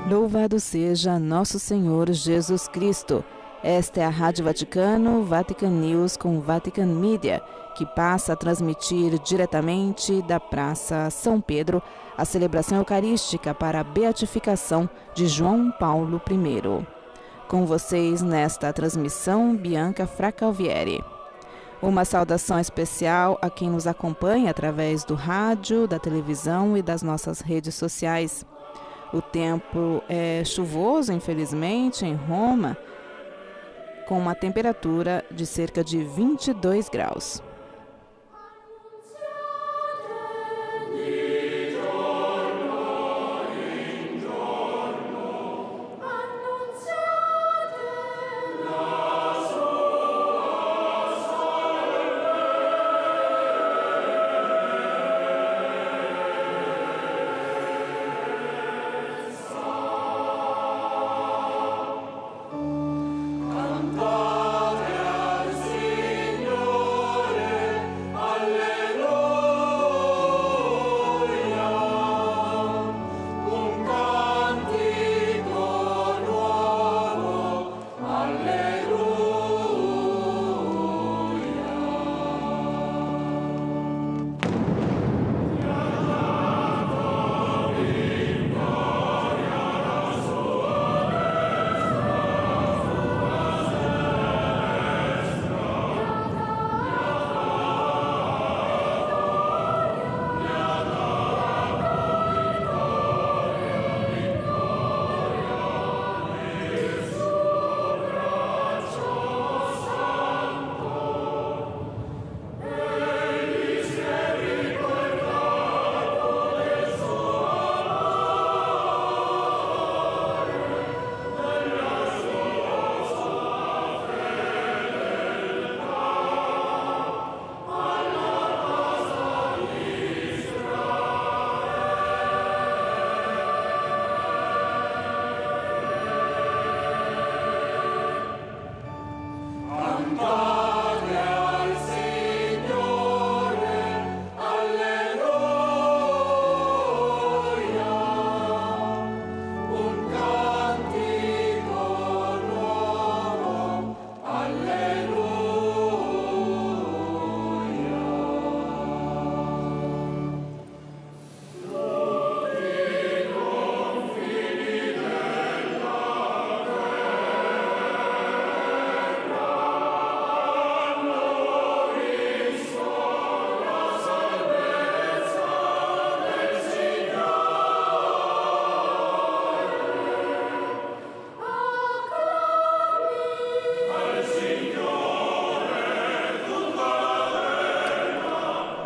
Louvado seja nosso Senhor Jesus Cristo. Esta é a Rádio Vaticano, Vatican News com Vatican Media, que passa a transmitir diretamente da Praça São Pedro a celebração eucarística para a beatificação de João Paulo I. Com vocês nesta transmissão, Bianca Fracalvieri. Uma saudação especial a quem nos acompanha através do rádio, da televisão e das nossas redes sociais. O tempo é chuvoso, infelizmente, em Roma, com uma temperatura de cerca de 22 graus.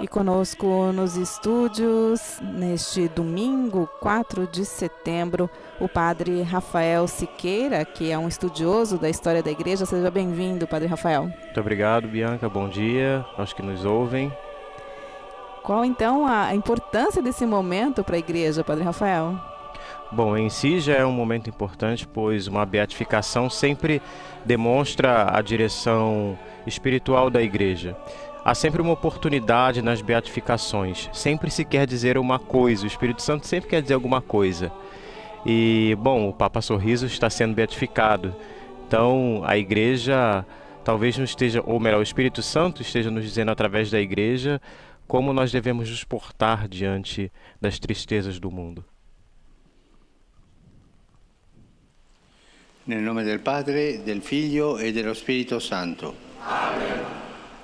E conosco nos estúdios, neste domingo, 4 de setembro, o padre Rafael Siqueira, que é um estudioso da história da igreja. Seja bem-vindo, padre Rafael. Muito obrigado, Bianca. Bom dia aos que nos ouvem. Qual, então, a importância desse momento para a igreja, padre Rafael? Bom, em si já é um momento importante, pois uma beatificação sempre demonstra a direção espiritual da igreja. Há sempre uma oportunidade nas beatificações, sempre se quer dizer uma coisa, o Espírito Santo sempre quer dizer alguma coisa. E, bom, o Papa Sorriso está sendo beatificado, então a igreja talvez não esteja, ou melhor, o Espírito Santo esteja nos dizendo através da igreja como nós devemos nos portar diante das tristezas do mundo. Nel nome del Padre, del Figlio e dello Spirito Santo. Amen.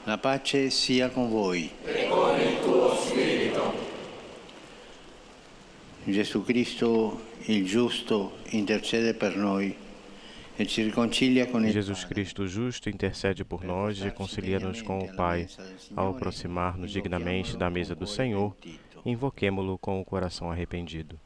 La pace sia con voi. E con il tuo spirito. Gesù Cristo, il giusto, intercede per noi e ci riconcilia con il Jesus Cristo justo intercede por nós e reconcilia-nos com o Pai. Ao aproximar-nos dignamente da mesa do Senhor, invoquemo-lo com o coração arrependido.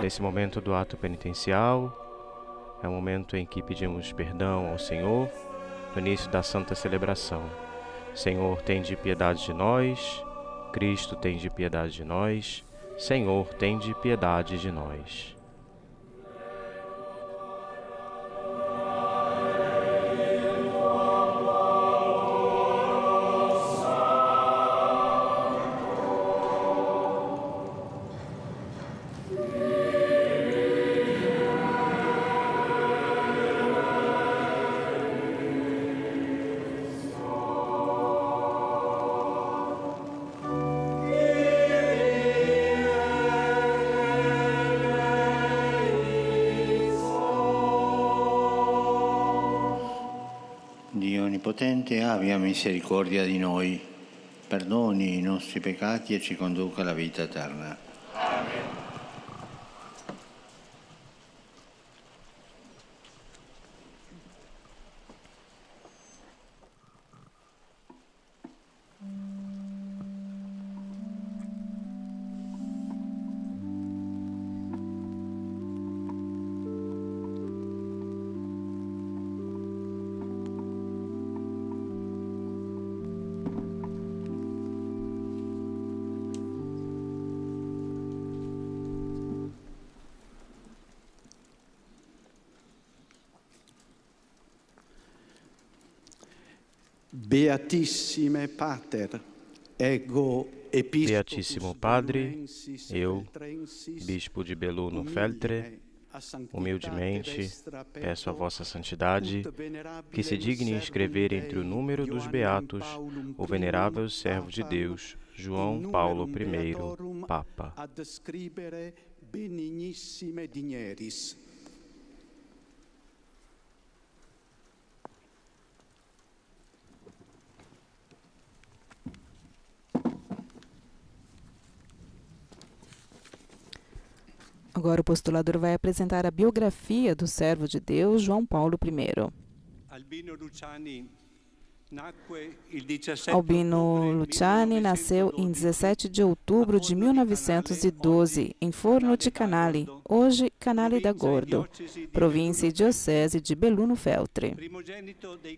Nesse momento do ato penitencial, é o momento em que pedimos perdão ao Senhor, no início da Santa Celebração. Senhor, tende piedade de nós. Cristo, tende piedade de nós. Senhor, tende piedade de nós. Dio Onnipotente, abbia misericordia di noi, perdoni i nostri peccati e ci conduca alla vita eterna. Beatissime Pater, ego Beatíssimo Padre, eu, Bispo de Belluno Feltre, humildemente peço a vossa santidade que se digne escrever entre o número dos beatos o venerável servo de Deus, João Paulo I, Papa. ad scribere benignissime digneris. Agora o postulador vai apresentar a biografia do servo de Deus, João Paulo I. Albino Luciani nasceu em 17 de outubro de 1912, em Forno di Canale, hoje Canale da Gordo, província e diocese de Belluno Feltre.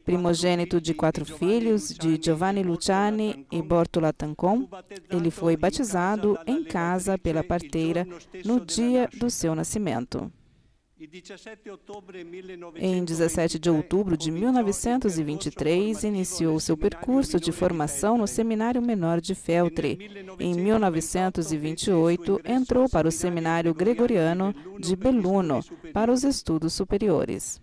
Primogênito de 4 filhos de Giovanni Luciani e Bortola Tancon, ele foi batizado em casa pela parteira no dia do seu nascimento. Em 17 de outubro de 1923, iniciou seu percurso de formação no Seminário Menor de Feltre. Em 1928, entrou para o Seminário Gregoriano de Belluno para os estudos superiores.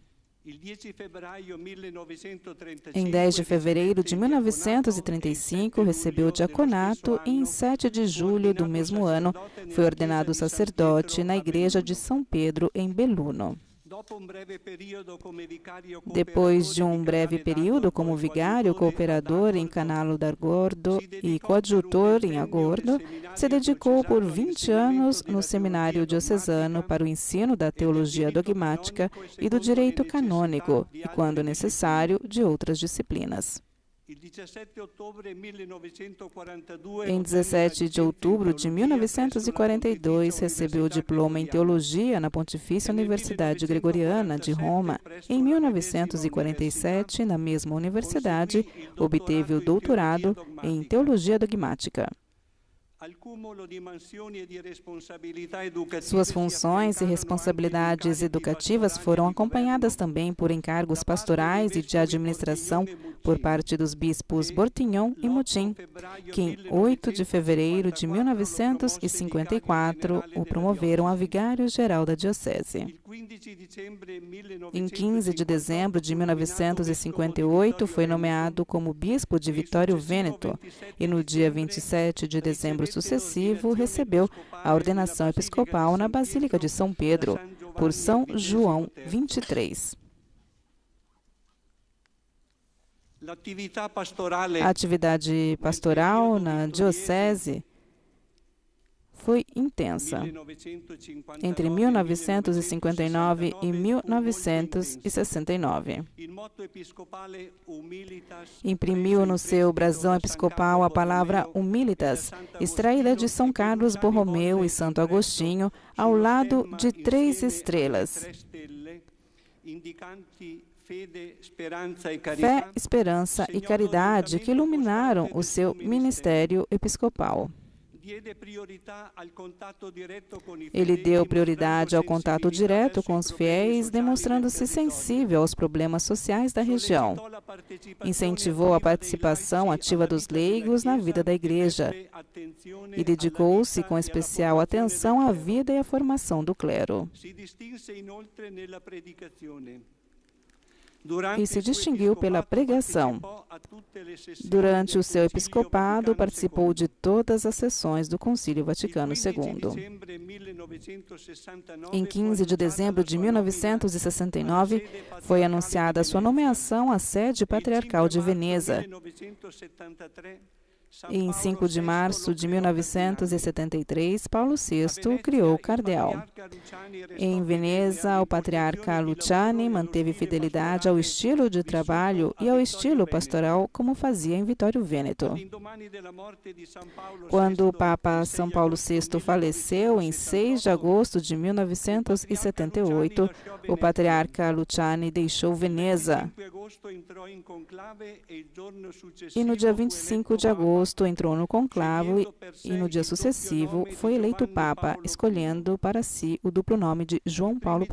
Em 10 de fevereiro de 1935, recebeu o diaconato e em 7 de julho do mesmo ano foi ordenado sacerdote na Igreja de São Pedro, em Belluno. Depois de um breve período como vigário, cooperador em Canale da Gordo e coadjutor em Agordo, se dedicou por 20 anos no seminário diocesano para o ensino da teologia dogmática e do direito canônico, e, quando necessário, de outras disciplinas. Em 17 de outubro de 1942, recebeu o diploma em teologia na Pontifícia Universidade Gregoriana de Roma. Em 1947, na mesma universidade, obteve o doutorado em teologia dogmática. Suas funções e responsabilidades educativas foram acompanhadas também por encargos pastorais e de administração por parte dos bispos Bortignon e Mutin, que em 8 de fevereiro de 1954 o promoveram a vigário-geral da diocese. Em 15 de dezembro de 1958 foi nomeado como bispo de Vittorio Veneto e no dia 27 de dezembro sucessivo recebeu a ordenação episcopal na Basílica de São Pedro por São João XXIII. A atividade pastoral na diocese foi intensa. Entre 1959 e 1969. Imprimiu no seu brasão episcopal a palavra Humilitas, extraída de São Carlos Borromeu e Santo Agostinho, ao lado de 3 estrelas. Fé, esperança e caridade que iluminaram o seu ministério episcopal. Ele deu prioridade ao contato direto com os fiéis, demonstrando-se sensível aos problemas sociais da região. Incentivou a participação ativa dos leigos na vida da Igreja e dedicou-se com especial atenção à vida e à formação do clero. E se distinguiu pela pregação. Durante o seu episcopado, participou de todas as sessões do Concílio Vaticano II. Em 15 de dezembro de 1969, foi anunciada sua nomeação à sede patriarcal de Veneza. E em 5 de março de 1973, Paulo VI o criou cardeal. Em Veneza, o patriarca Luciani manteve fidelidade ao estilo de trabalho e ao estilo pastoral como fazia em Vittorio Veneto. Quando o Papa São Paulo VI faleceu em 6 de agosto de 1978, o patriarca Luciani deixou Veneza. E no dia 25 de agosto entrou no conclave e no dia sucessivo foi eleito Papa, escolhendo para si o duplo nome de João Paulo I.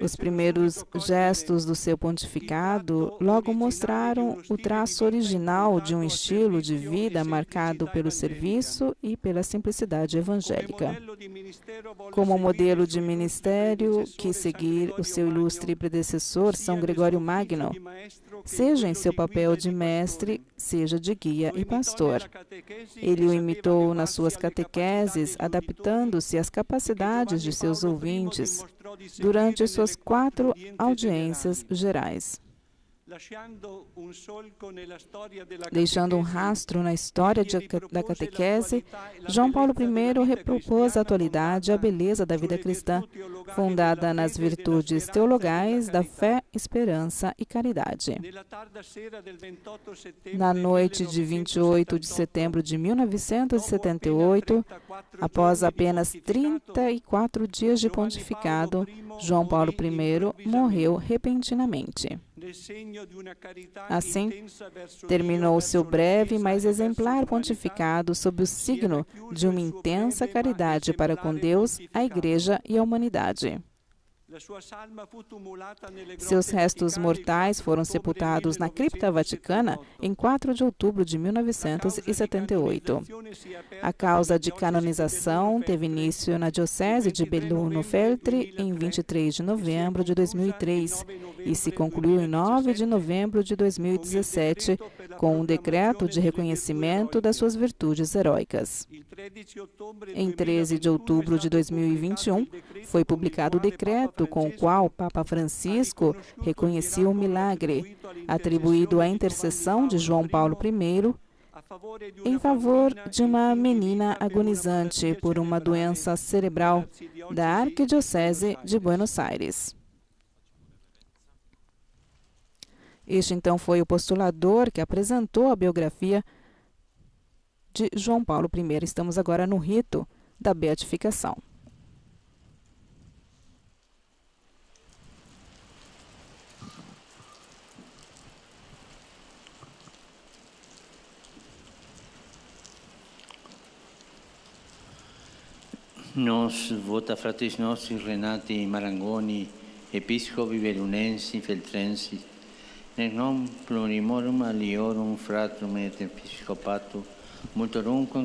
Os primeiros gestos do seu pontificado logo mostraram o traço original de um estilo de vida marcado pelo serviço e pela simplicidade evangélica. Como modelo de ministério que seguir o seu ilustre predecessor, São Gregório Magno, seja em seu papel de mestre, seja de guia e pastor. Ele o imitou nas suas catequeses, adaptando-se às capacidades de seus ouvintes durante suas 4 audiências gerais. Deixando um rastro na história da catequese, João Paulo I repropôs a atualidade e a beleza da vida cristã, fundada nas virtudes teologais da fé, esperança e caridade. Na noite de 28 de setembro de 1978, após apenas 34 dias de pontificado, João Paulo I morreu repentinamente. Assim, terminou seu breve, mas exemplar pontificado sob o signo de uma intensa caridade para com Deus, a Igreja e a humanidade. Seus restos mortais foram sepultados na cripta vaticana em 4 de outubro de 1978. A causa de canonização teve início na Diocese de Belluno-Feltri em 23 de novembro de 2003 e se concluiu em 9 de novembro de 2017 com um decreto de reconhecimento das suas virtudes heróicas. Em 13 de outubro de 2021, foi publicado o decreto com o qual o Papa Francisco reconhecia o milagre, atribuído à intercessão de João Paulo I, em favor de uma menina agonizante por uma doença cerebral da Arquidiocese de Buenos Aires. Este, então, foi o postulador que apresentou a biografia de João Paulo I. Estamos agora no rito da beatificação. Nos vota fratres nostri Renati Marangoni, episcopi bellunensi feltrensi, nec non plurimorum aliorum fratrum et episcopato,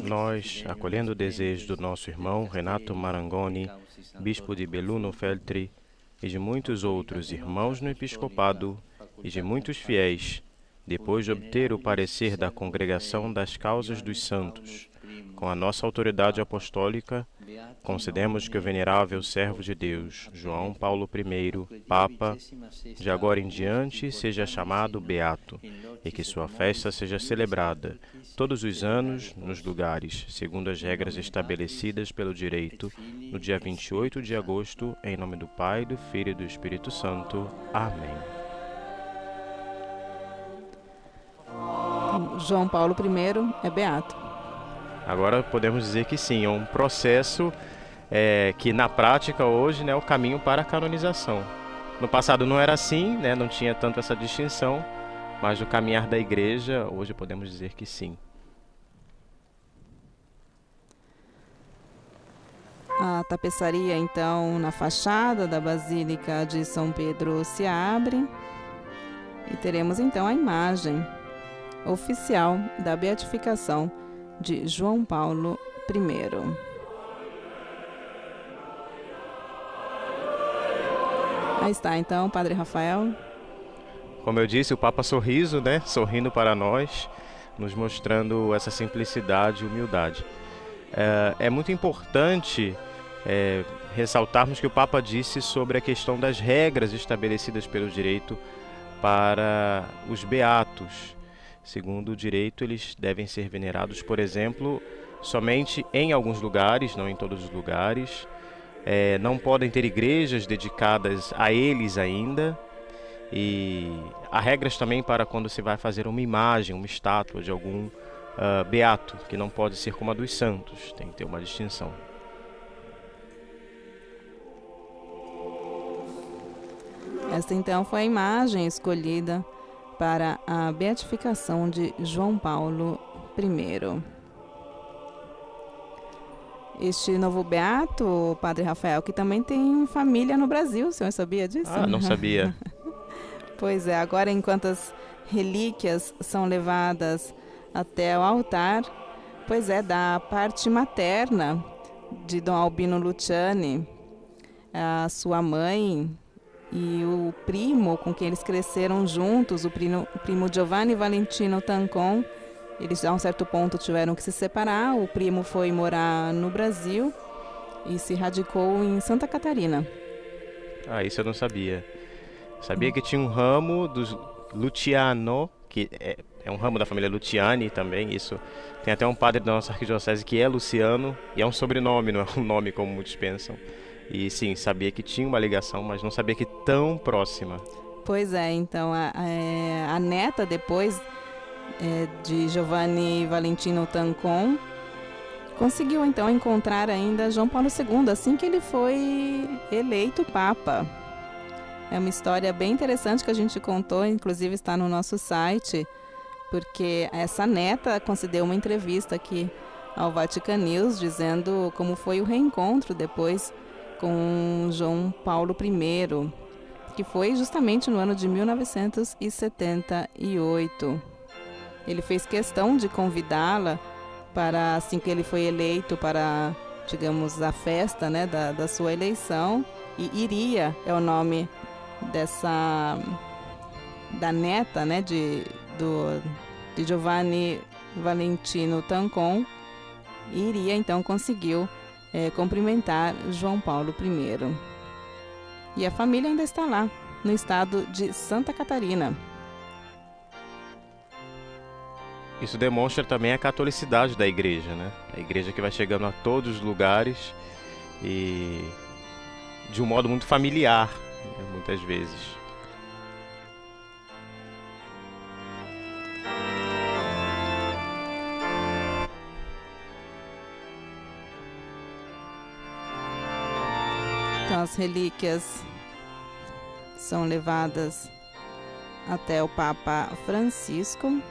nós, acolhendo o desejo do nosso irmão Renato Marangoni, bispo de Belluno-Feltri, e de muitos outros irmãos no episcopado, e de muitos fiéis, depois de obter o parecer da Congregação das Causas dos Santos, com a nossa autoridade apostólica, concedemos que o venerável servo de Deus, João Paulo I, Papa, de agora em diante seja chamado Beato, e que sua festa seja celebrada todos os anos nos lugares, segundo as regras estabelecidas pelo direito, no dia 28 de agosto, em nome do Pai, do Filho e do Espírito Santo. Amém. João Paulo I é beato. Agora podemos dizer que sim, é um processo que na prática hoje é o caminho para a canonização. No passado não era assim, não tinha tanto essa distinção, mas no caminhar da Igreja hoje podemos dizer que sim. A tapeçaria, então, na fachada da Basílica de São Pedro se abre e teremos, então, a imagem oficial da beatificação de João Paulo I. Aí está, então, Padre Rafael. Como eu disse, o Papa Sorriso, sorrindo para nós, nos mostrando essa simplicidade e humildade. É muito importante ressaltarmos que o Papa disse sobre a questão das regras estabelecidas pelo direito para os beatos. Segundo o direito, eles devem ser venerados, por exemplo, somente em alguns lugares, não em todos os lugares. Não podem ter igrejas dedicadas a eles ainda. E há regras também para quando se vai fazer uma imagem, uma estátua de algum beato, que não pode ser como a dos santos, tem que ter uma distinção. Esta então foi a imagem escolhida para a beatificação de João Paulo I. Este novo beato, Padre Rafael, que também tem família no Brasil, o senhor sabia disso? Ah, não sabia. Pois é, agora enquanto as relíquias são levadas até o altar, pois é, da parte materna de Dom Albino Luciani, a sua mãe e o primo com quem eles cresceram juntos, o primo Giovanni Valentino Tancon, eles a um certo ponto tiveram que se separar, o primo foi morar no Brasil e se radicou em Santa Catarina. Ah, isso eu não sabia. Sabia que tinha um ramo dos Luciano, que é um ramo da família Luciani também, isso. Tem até um padre da nossa arquidiocese que é Luciano, e é um sobrenome, não é um nome como muitos pensam. E sim, sabia que tinha uma ligação, mas não sabia que tão próxima. Pois é, então a neta depois de Giovanni Valentino Tancon conseguiu então encontrar ainda João Paulo II, assim que ele foi eleito Papa. É uma história bem interessante que a gente contou, inclusive está no nosso site, porque essa neta concedeu uma entrevista aqui ao Vatican News, dizendo como foi o reencontro depois com João Paulo I, que foi justamente no ano de 1978. Ele fez questão de convidá-la para, assim que ele foi eleito, para, digamos, a festa da sua eleição, e Iria é o nome da neta de Giovanni Valentino Tancon. E Iria então conseguiu cumprimentar João Paulo I. E a família ainda está lá, no estado de Santa Catarina. Isso demonstra também a catolicidade da Igreja, A Igreja que vai chegando a todos os lugares e de um modo muito familiar, muitas vezes. Então as relíquias são levadas até o Papa Francisco.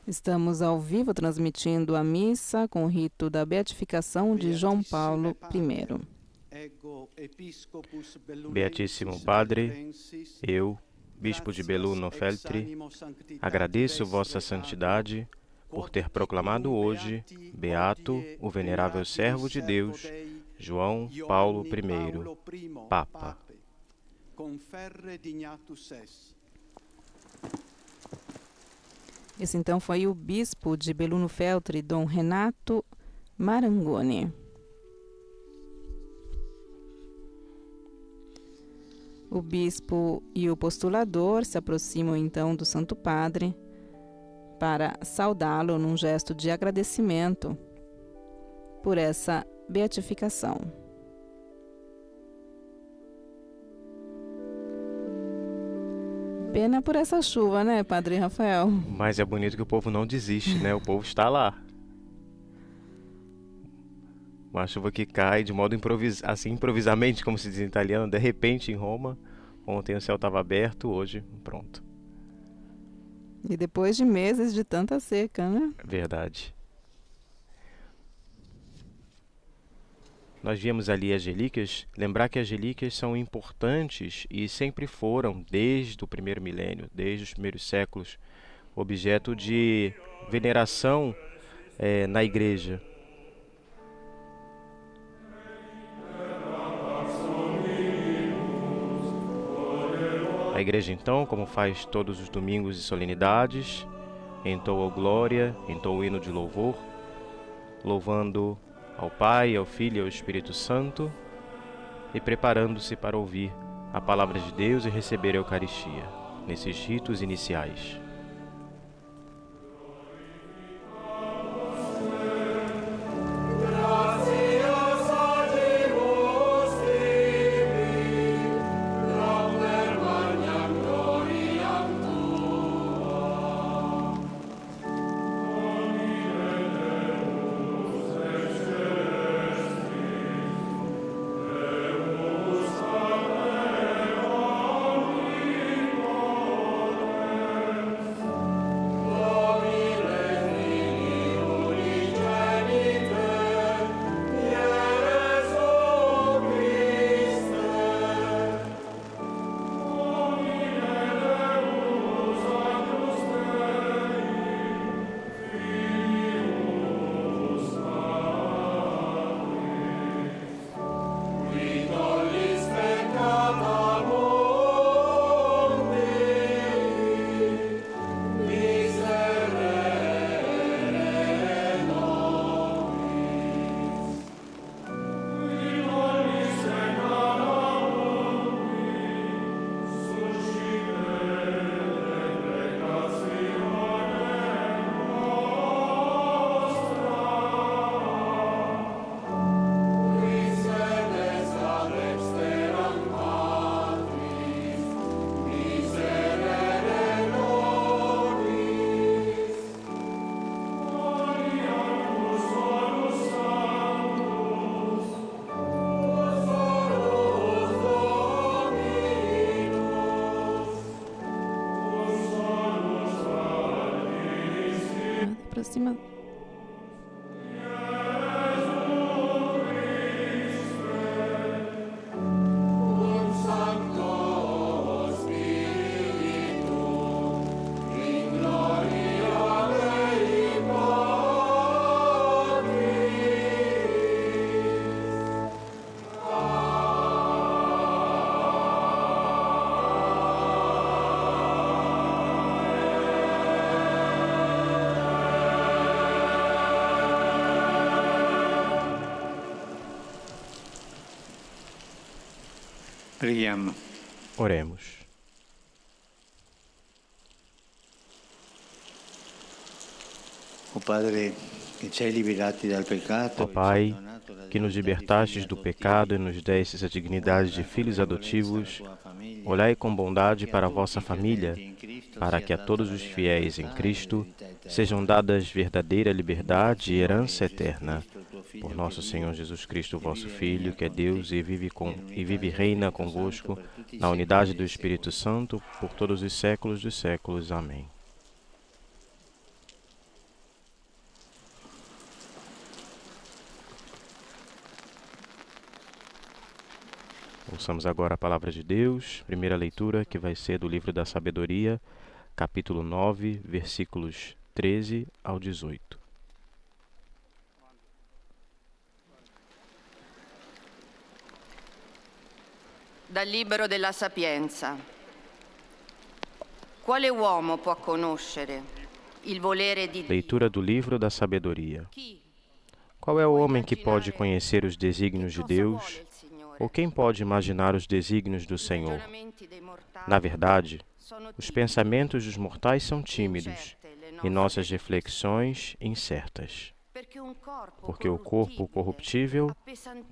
Estamos ao vivo transmitindo a missa com o rito da beatificação de João Paulo I. Beatíssimo Padre, eu, Bispo de Belluno Feltre, agradeço vossa santidade por ter proclamado hoje, beato, o venerável servo de Deus, João Paulo I, Papa. Esse então foi o bispo de Belluno Feltre, Dom Renato Marangoni. O bispo e o postulador se aproximam então do Santo Padre para saudá-lo num gesto de agradecimento por essa beatificação. Pena por essa chuva, né, Padre Rafael? Mas é bonito que o povo não desiste, né? O povo está lá. Uma chuva que cai de modo improvisamente, como se diz em italiano, de repente em Roma. Ontem o céu estava aberto, hoje pronto. E depois de meses de tanta seca, né? Verdade. Nós víamos ali as relíquias. Lembrar que as relíquias são importantes e sempre foram, desde o primeiro milênio, desde os primeiros séculos, objeto de veneração na igreja. A igreja, então, como faz todos os domingos e solenidades, entoa glória, entoa o hino de louvor, louvando ao Pai, ao Filho e ao Espírito Santo e preparando-se para ouvir a palavra de Deus e receber a Eucaristia, nesses ritos iniciais. Aproxima. Preghiamo. Oremos. O Padre, que ci hai liberati dal peccato, Ó Pai, que nos libertastes do pecado e nos destes a dignidade de filhos adotivos, olhai com bondade para a vossa família, para que a todos os fiéis em Cristo sejam dadas verdadeira liberdade e herança eterna. Por nosso Senhor Jesus Cristo, vosso Filho, que é Deus e vive e reina convosco, na unidade do Espírito Santo, por todos os séculos dos séculos. Amém. Ouçamos agora a palavra de Deus, primeira leitura que vai ser do livro da Sabedoria, capítulo 9, versículos 13 ao 18. Dal libro della Sapienza. Quale uomo può conoscere il volere di Dio? Leitura do livro da Sabedoria. Qual é o homem que pode conhecer os desígnios de Deus? Ou quem pode imaginar os desígnios do Senhor? Na verdade, os pensamentos dos mortais são tímidos e nossas reflexões incertas. Porque o corpo corruptível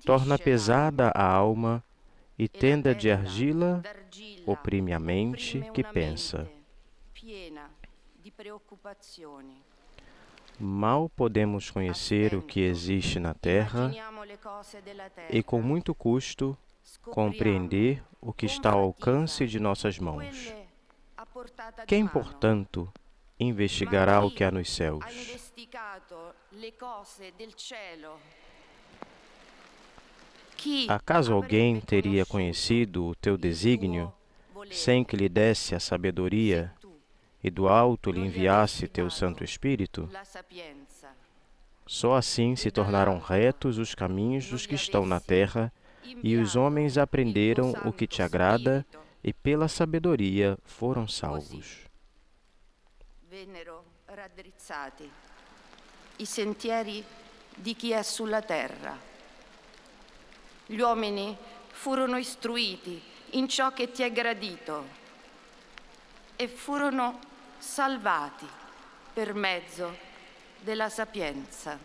torna pesada a alma e tenda de argila oprime a mente que pensa. Mal podemos conhecer o que existe na terra e, com muito custo, compreender o que está ao alcance de nossas mãos. Quem, portanto, investigará o que há nos céus? Acaso alguém teria conhecido o teu desígnio sem que lhe desse a sabedoria e do alto lhe enviasse teu Santo Espírito? Só assim se tornaram retos os caminhos dos que estão na terra, e os homens aprenderam o que te agrada, e pela sabedoria foram salvos. Vennero raddrizzati i sentieri di chi è sulla terra. Gli uomini furono istruiti in ciò che ti è gradito e furono salvati per mezzo della sapienza.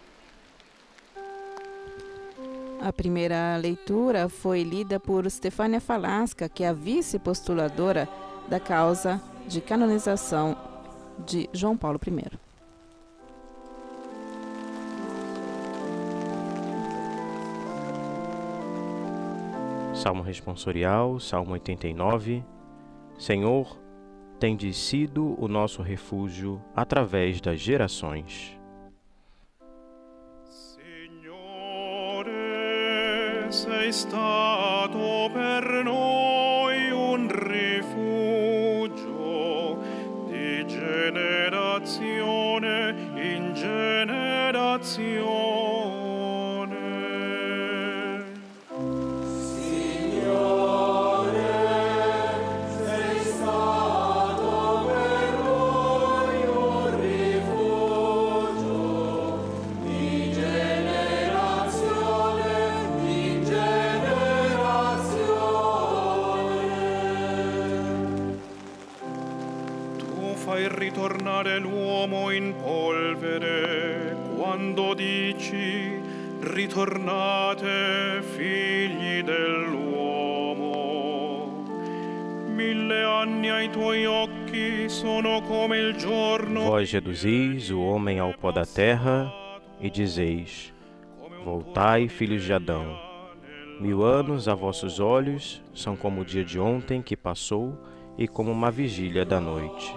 A primeira leitura foi lida por Stefânia Falasca, que é a vice-postuladora da causa de canonização de João Paulo I. Salmo responsorial, Salmo 89. Senhor, tendes sido o nosso refúgio através das gerações. Signore, sei stato per noi un rifugio di generazione in generazione. Fai ritornare l'uomo in polvere quando dici ritornate figli dell'uomo. 1000 anni ai tuoi occhi sono come il giorno. Vós reduzis o homem ao pó da terra e dizeis: voltai, filhos de Adão. 1000 anos a vossos olhos são como o dia de ontem que passou e como uma vigília da noite.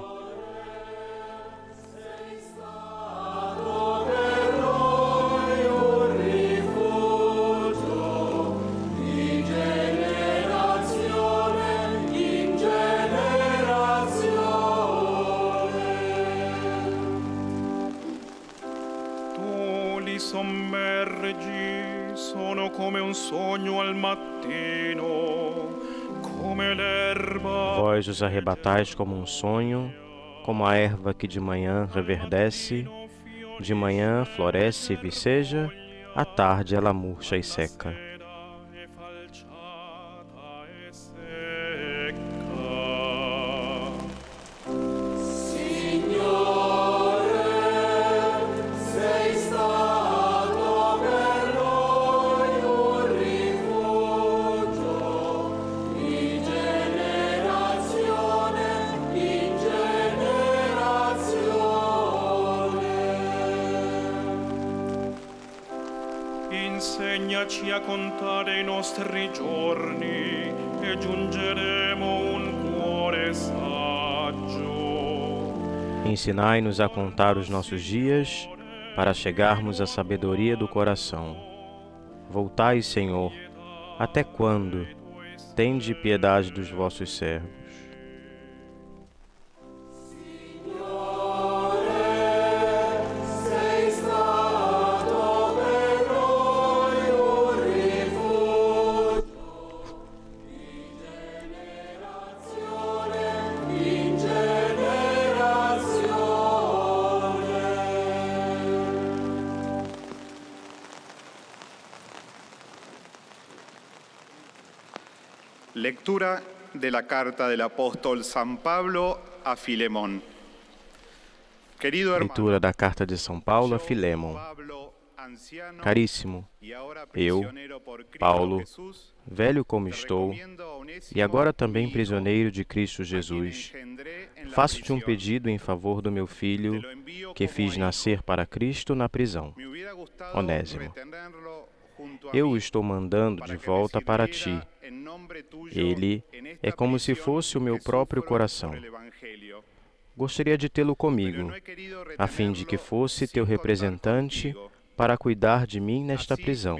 Sommergi, sono come un sogno al mattino, come l'erba. Vós os arrebatais como um sonho, como a erva que de manhã reverdece, de manhã floresce e viceja, à tarde ela murcha e seca. Insegnaci a contare i nostri giorni e giungeremo un cuore saggio. Ensinai-nos a contar os nossos dias para chegarmos à sabedoria do coração. Voltai, Senhor, até quando? tende piedade dos vossos servos. Lectura de la carta del apóstol San Pablo a Filemón. Querido hermano, Leitura da carta de São Paulo a Filémon. Caríssimo, eu, Paulo, velho como estou, e agora também prisioneiro de Cristo Jesus, faço-te um pedido em favor do meu filho, que fiz nascer para Cristo na prisão, Onésimo. Eu o estou mandando de volta para ti. Ele é como se fosse o meu próprio coração. Gostaria de tê-lo comigo, a fim de que fosse teu representante para cuidar de mim nesta prisão,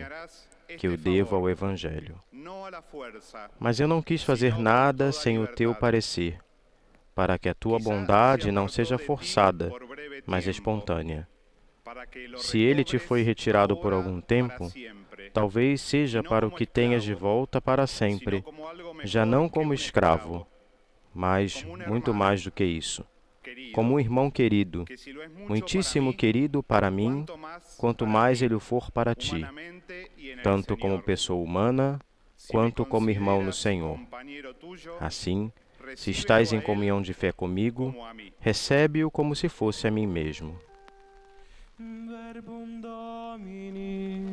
que eu devo ao Evangelho. Mas eu não quis fazer nada sem o teu parecer, para que a tua bondade não seja forçada, mas espontânea. Se ele te foi retirado por algum tempo, talvez seja para o que tenhas de volta para sempre, já não como escravo, mas muito mais do que isso, como um irmão querido, muitíssimo querido para mim, quanto mais ele o for para ti, tanto como pessoa humana, quanto como irmão no Senhor. Assim, se estás em comunhão de fé comigo, recebe-o como se fosse a mim mesmo. Verbum Domini.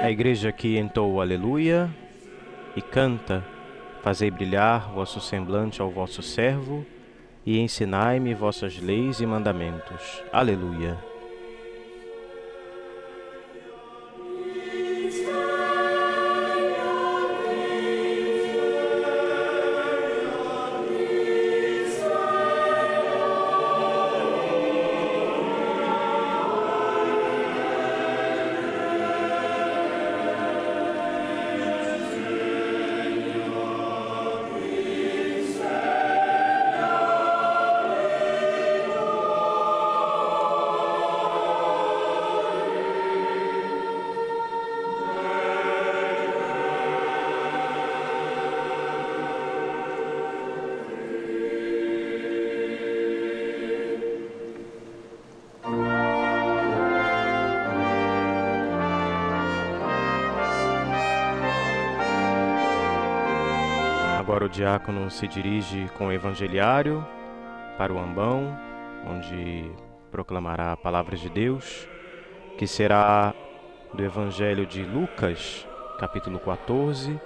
A igreja aqui entoa o aleluia e canta: fazei brilhar vosso semblante ao vosso servo e ensinai-me vossas leis e mandamentos. Aleluia. Agora o diácono se dirige com o evangeliário para o ambão, onde proclamará a palavra de Deus, que será do Evangelho de Lucas, capítulo 14,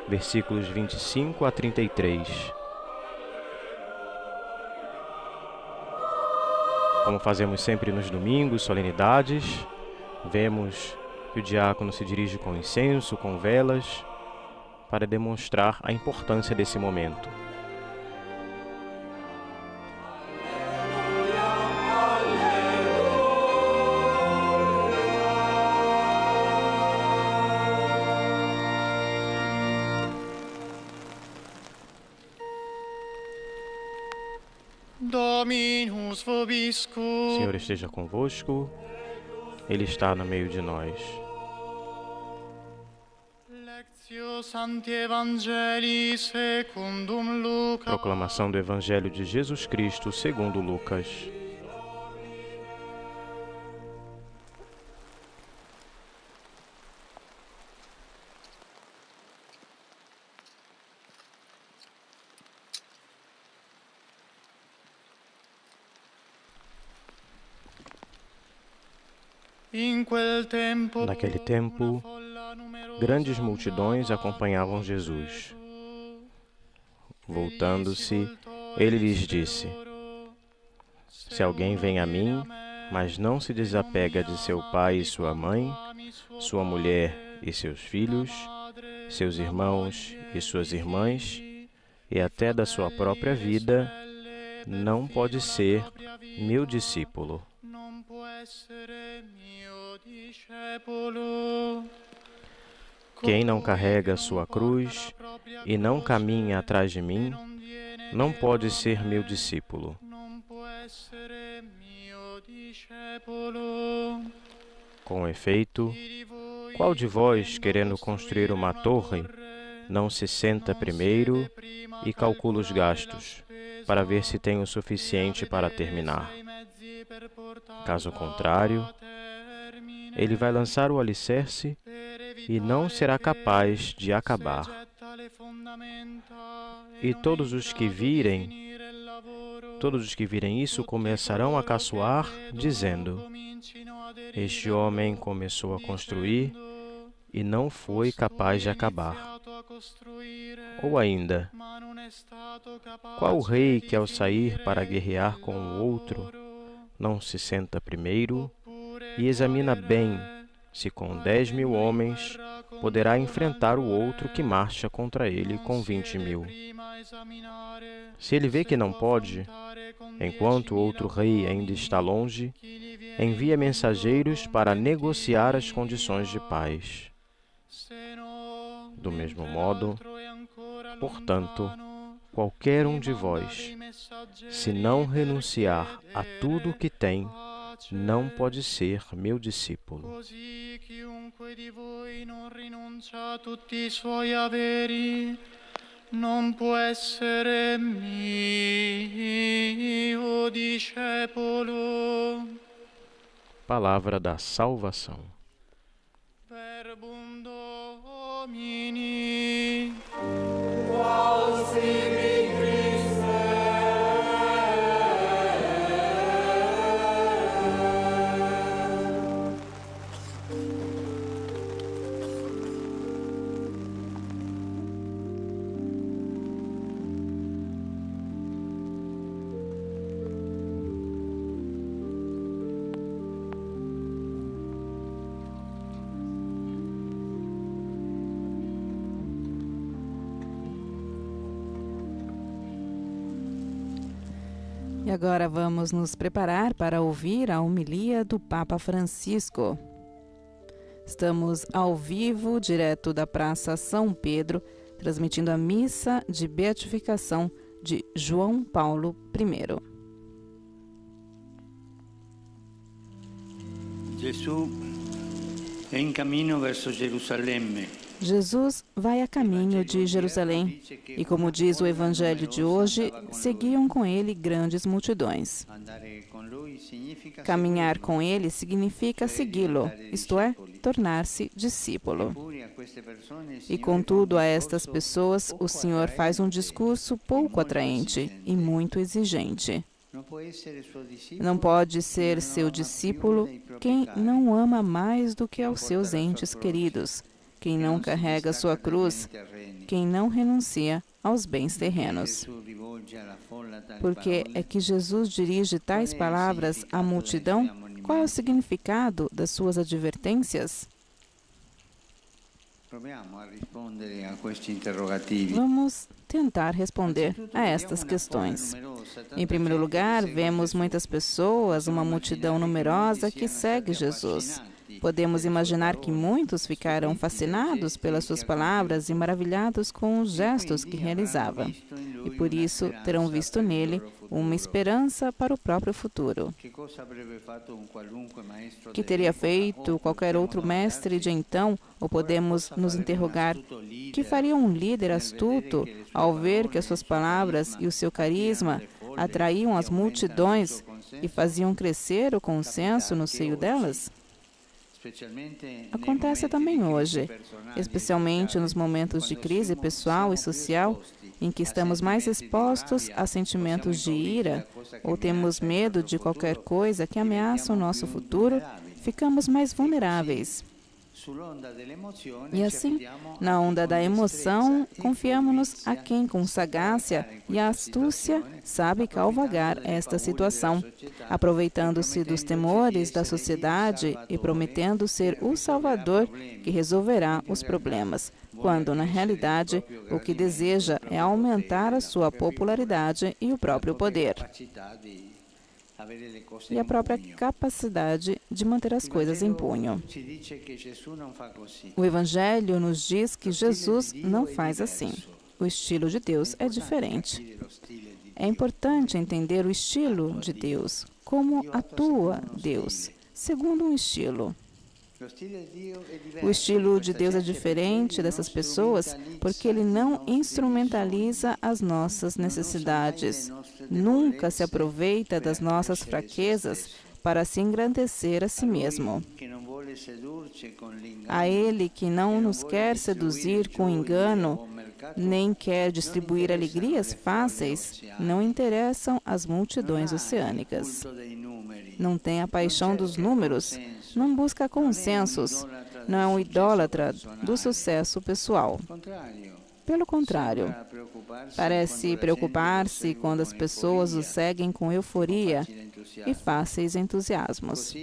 versículos 25 a 33. Como fazemos sempre nos domingos, solenidades, vemos que o diácono se dirige com incenso, com velas, para demonstrar a importância desse momento. Dominus vobiscum. O Senhor esteja convosco, Ele está no meio de nós. Lectio Sancti Evangelii secundum Lucas. Proclamação do Evangelho de Jesus Cristo segundo Lucas. Naquele tempo, grandes multidões acompanhavam Jesus. Voltando-se, ele lhes disse: Se alguém vem a mim, mas não se desapega de seu pai e sua mãe, sua mulher e seus filhos, seus irmãos e suas irmãs, e até da sua própria vida, não pode ser meu discípulo. Quem não carrega sua cruz e não caminha atrás de mim, não pode ser meu discípulo. Com efeito, qual de vós, querendo construir uma torre, não se senta primeiro e calcula os gastos, para ver se tem o suficiente para terminar? Caso contrário, ele vai lançar o alicerce e não será capaz de acabar. E todos os que virem isso começarão a caçoar, dizendo: Este homem começou a construir e não foi capaz de acabar. Ou ainda, qual rei que ao sair para guerrear com o outro, não se senta primeiro e examina bem se com 10.000 homens poderá enfrentar o outro que marcha contra ele com 20.000. Se ele vê que não pode, enquanto o outro rei ainda está longe, envia mensageiros para negociar as condições de paz. Do mesmo modo, portanto, qualquer um de vós, se não renunciar a tudo o que tem, não pode ser meu discípulo. Non può essere mio discepolo. Palavra da salvação. Verbum Domini. E agora vamos nos preparar para ouvir a homilia do Papa Francisco. Estamos ao vivo, direto da Praça São Pedro, transmitindo a missa de beatificação de João Paulo I. Gesù è in cammino verso Gerusalemme. Jesus vai a caminho de Jerusalém e, como diz o Evangelho de hoje, seguiam com ele grandes multidões. Caminhar com ele significa segui-lo, isto é, tornar-se discípulo. E, contudo, a estas pessoas, o Senhor faz um discurso pouco atraente e muito exigente. Não pode ser seu discípulo quem não ama mais do que aos seus entes queridos, quem não carrega sua cruz, quem não renuncia aos bens terrenos. Por que é que Jesus dirige tais palavras à multidão? Qual é o significado das suas advertências? Vamos tentar responder a estas questões. Em primeiro lugar, vemos muitas pessoas, uma multidão numerosa que segue Jesus. Podemos imaginar que muitos ficaram fascinados pelas suas palavras e maravilhados com os gestos que realizava. E por isso terão visto nele uma esperança para o próprio futuro. Que teria feito qualquer outro mestre de então? Ou podemos nos interrogar, que faria um líder astuto ao ver que as suas palavras e o seu carisma atraíam as multidões e faziam crescer o consenso no seio delas? Acontece também hoje, especialmente nos momentos de crise pessoal e social, em que estamos mais expostos a sentimentos de ira ou temos medo de qualquer coisa que ameaça o nosso futuro, ficamos mais vulneráveis. E assim, na onda da emoção, confiamos-nos a quem com sagácia e astúcia sabe cavalgar esta situação, aproveitando-se dos temores da sociedade e prometendo ser o Salvador que resolverá os problemas, quando, na realidade, o que deseja é aumentar a sua popularidade e o próprio poder, e a própria capacidade de manter as coisas em punho. O Evangelho nos diz que Jesus não faz assim. O estilo de Deus é diferente. É importante entender o estilo de Deus, como atua Deus, segundo um estilo. O estilo de Deus é diferente dessas pessoas porque ele não instrumentaliza as nossas necessidades, nunca se aproveita das nossas fraquezas para se engrandecer a si mesmo. A Ele que não nos quer seduzir com engano, nem quer distribuir alegrias fáceis, não interessam as multidões oceânicas. Não tem a paixão dos números, não busca consensos, não é um idólatra do sucesso pessoal. Pelo contrário, parece preocupar-se quando as pessoas o seguem com euforia e fáceis entusiasmos.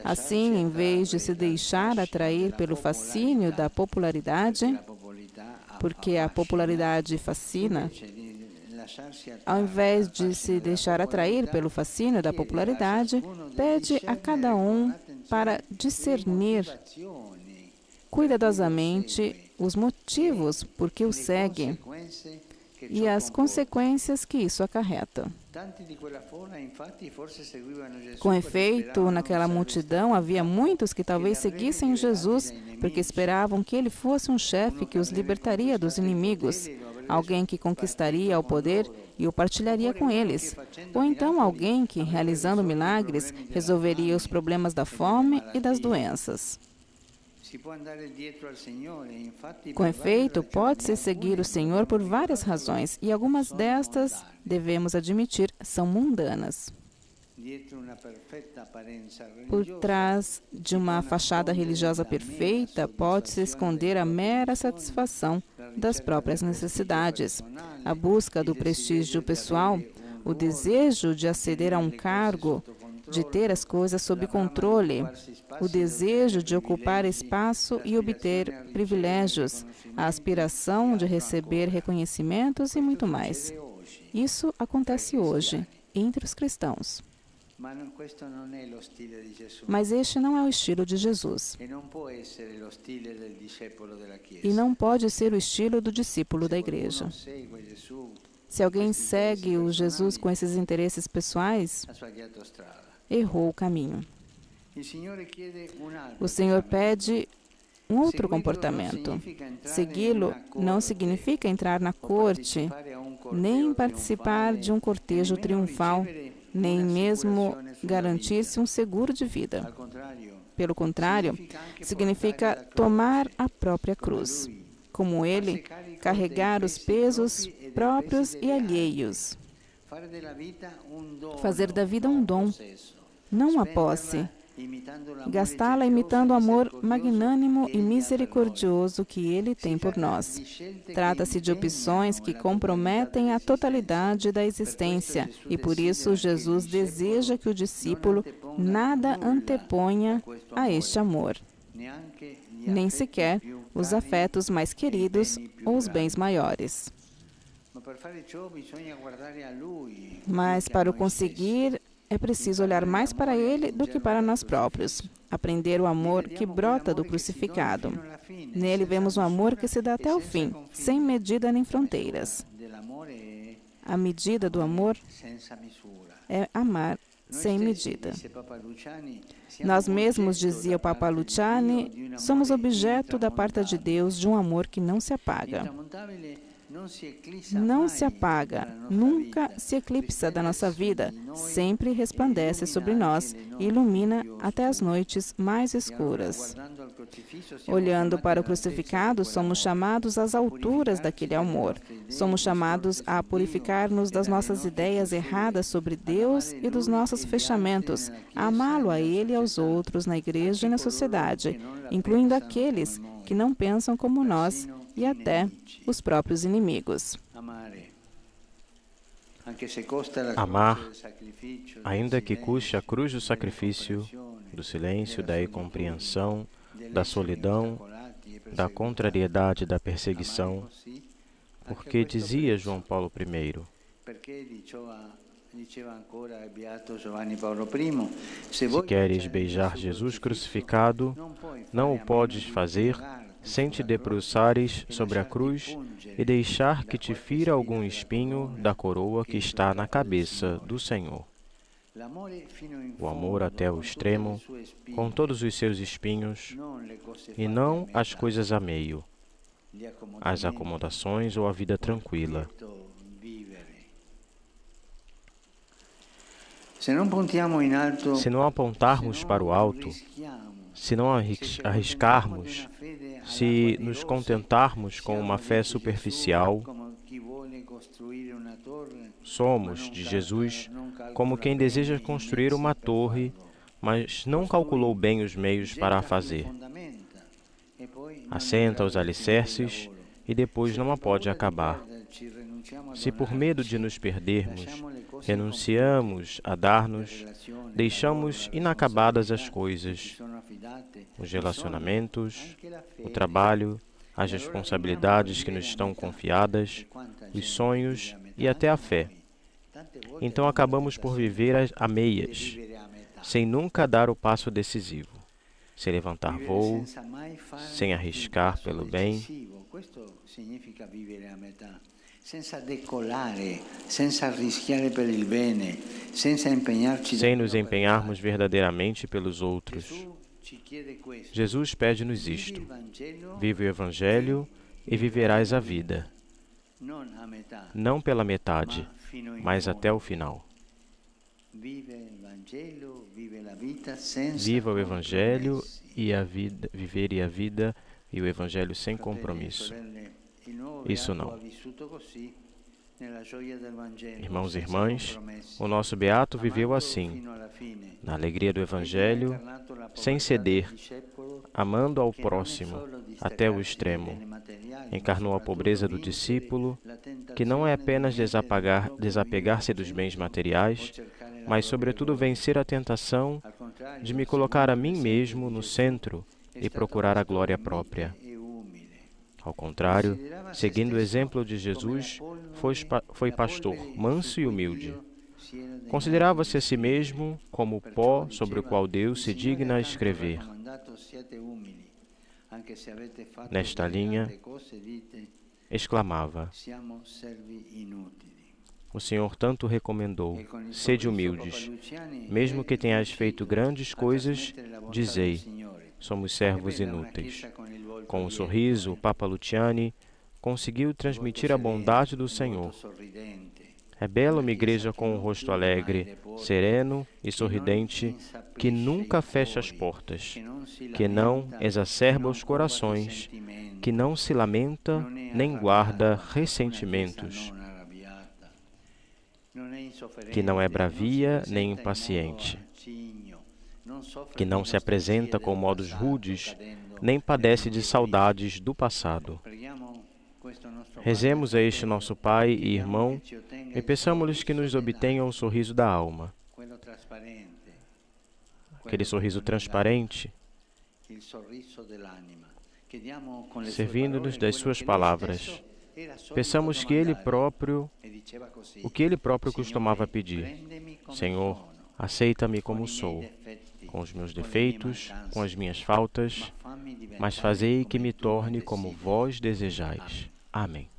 Assim, em vez de se deixar atrair pelo fascínio da popularidade, porque a popularidade fascina, ao invés de se deixar atrair pelo fascínio da popularidade, pede a cada um para discernir cuidadosamente os motivos por que o segue e as consequências que isso acarreta. Com efeito, naquela multidão havia muitos que talvez seguissem Jesus porque esperavam que ele fosse um chefe que os libertaria dos inimigos, alguém que conquistaria o poder e o partilharia com eles, ou então alguém que, realizando milagres, resolveria os problemas da fome e das doenças. Com efeito, pode-se seguir o Senhor por várias razões, e algumas destas, devemos admitir, são mundanas. Por trás de uma fachada religiosa perfeita, pode-se esconder a mera satisfação das próprias necessidades, a busca do prestígio pessoal, o desejo de aceder a um cargo, de ter as coisas sob controle, o desejo de ocupar espaço e obter privilégios, a aspiração de receber reconhecimentos e muito mais. Isso acontece hoje, entre os cristãos. Mas este não é o estilo de Jesus. E não pode ser o estilo do discípulo da igreja. Se alguém segue o Jesus com esses interesses pessoais, errou o caminho. O Senhor pede um outro comportamento. Segui-lo não significa entrar na corte, nem participar de um cortejo triunfal, nem mesmo garantir-se um seguro de vida. Pelo contrário, significa tomar a própria cruz. Como ele, carregar os pesos próprios e alheios. Fazer da vida um dom, não uma posse. Gastá-la imitando o amor magnânimo e misericordioso que Ele tem por nós. Trata-se de opções que comprometem a totalidade da existência e, por isso, Jesus deseja que o discípulo nada anteponha a este amor, nem sequer os afetos mais queridos ou os bens maiores. Mas, para o conseguir, É preciso olhar mais para Ele do que para nós próprios. Aprender o amor que brota do crucificado. Nele vemos um amor que se dá até o fim, sem medida nem fronteiras. A medida do amor é amar sem medida. Nós mesmos, dizia o Papa Luciani, somos objeto da parte de Deus de um amor que não se apaga. Não se apaga, nunca se eclipsa da nossa vida, sempre resplandece sobre nós e ilumina até as noites mais escuras. Olhando para o crucificado, somos chamados às alturas daquele amor. Somos chamados a purificar-nos das nossas ideias erradas sobre Deus e dos nossos fechamentos, a amá-lo a Ele e aos outros na igreja e na sociedade, incluindo aqueles que não pensam como nós e até os próprios inimigos. Amar, ainda que custe a cruz do sacrifício, do silêncio, da incompreensão, da solidão, da contrariedade e da perseguição, porque dizia João Paulo I, se queres beijar Jesus crucificado, não o podes fazer sem te debruçares sobre a cruz e deixar que te fira algum espinho da coroa que está na cabeça do Senhor. O amor até o extremo, com todos os seus espinhos, e não as coisas a meio, as acomodações ou a vida tranquila. Se não apontarmos para o alto, se não arriscarmos, se nos contentarmos com uma fé superficial, somos, de Jesus, como quem deseja construir uma torre, mas não calculou bem os meios para a fazer. Assenta os alicerces e depois não a pode acabar. Se por medo de nos perdermos, renunciamos a dar-nos, deixamos inacabadas as coisas, os relacionamentos, o trabalho, as responsabilidades que nos estão confiadas, os sonhos e até a fé. Então acabamos por viver a meias, sem nunca dar o passo decisivo, sem levantar voo, sem arriscar pelo bem, sem nos empenharmos verdadeiramente pelos outros. Jesus pede-nos isto: vive o Evangelho e viverás a vida, não pela metade, mas até o final. Viva o Evangelho e a vida, viver e a vida e o Evangelho sem compromisso. Isso não. Irmãos e irmãs, o nosso Beato viveu assim, na alegria do Evangelho, sem ceder, amando ao próximo até o extremo. Encarnou a pobreza do discípulo, que não é apenas desapegar-se dos bens materiais, mas, sobretudo, vencer a tentação de me colocar a mim mesmo no centro e procurar a glória própria. Ao contrário, seguindo o exemplo de Jesus, foi pastor, manso e humilde. Considerava-se a si mesmo como o pó sobre o qual Deus se digna a escrever. Nesta linha, exclamava: o Senhor tanto recomendou, sede humildes. Mesmo que tenhais feito grandes coisas, dizei, somos servos inúteis. Com um sorriso, o Papa Luciani conseguiu transmitir a bondade do Senhor. É bela uma igreja com um rosto alegre, sereno e sorridente, que nunca fecha as portas, que não exacerba os corações, que não se lamenta nem guarda ressentimentos, que não é bravia nem impaciente, que não se apresenta com modos rudes, nem padece de saudades do passado. Rezemos a este nosso Pai e irmão e peçamos-lhes que nos obtenham o sorriso da alma, aquele sorriso transparente, servindo-nos das suas palavras. Peçamos que Ele próprio, o que Ele próprio costumava pedir: Senhor, Aceita-me como sou, com os meus defeitos, com as minhas faltas, mas fazei que me torne como vós desejais. Amém.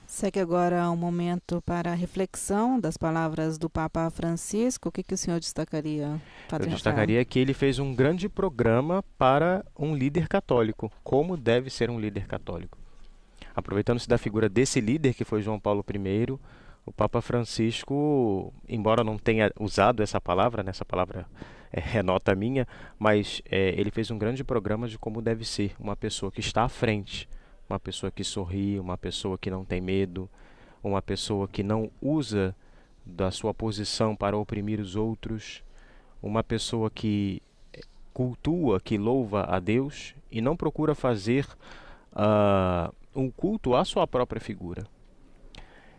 Segue agora um momento para a reflexão das palavras do Papa Francisco. O que o senhor destacaria, Padre Eu destacaria que ele fez um grande programa para um líder católico, como deve ser um líder católico. Aproveitando-se da figura desse líder, que foi João Paulo I, o Papa Francisco, embora não tenha usado essa palavra, né, essa palavra é nota minha, mas ele fez um grande programa de como deve ser uma pessoa que está à frente, uma pessoa que sorri, uma pessoa que não tem medo, uma pessoa que não usa da sua posição para oprimir os outros, uma pessoa que cultua, que louva a Deus e não procura fazer um culto à sua própria figura.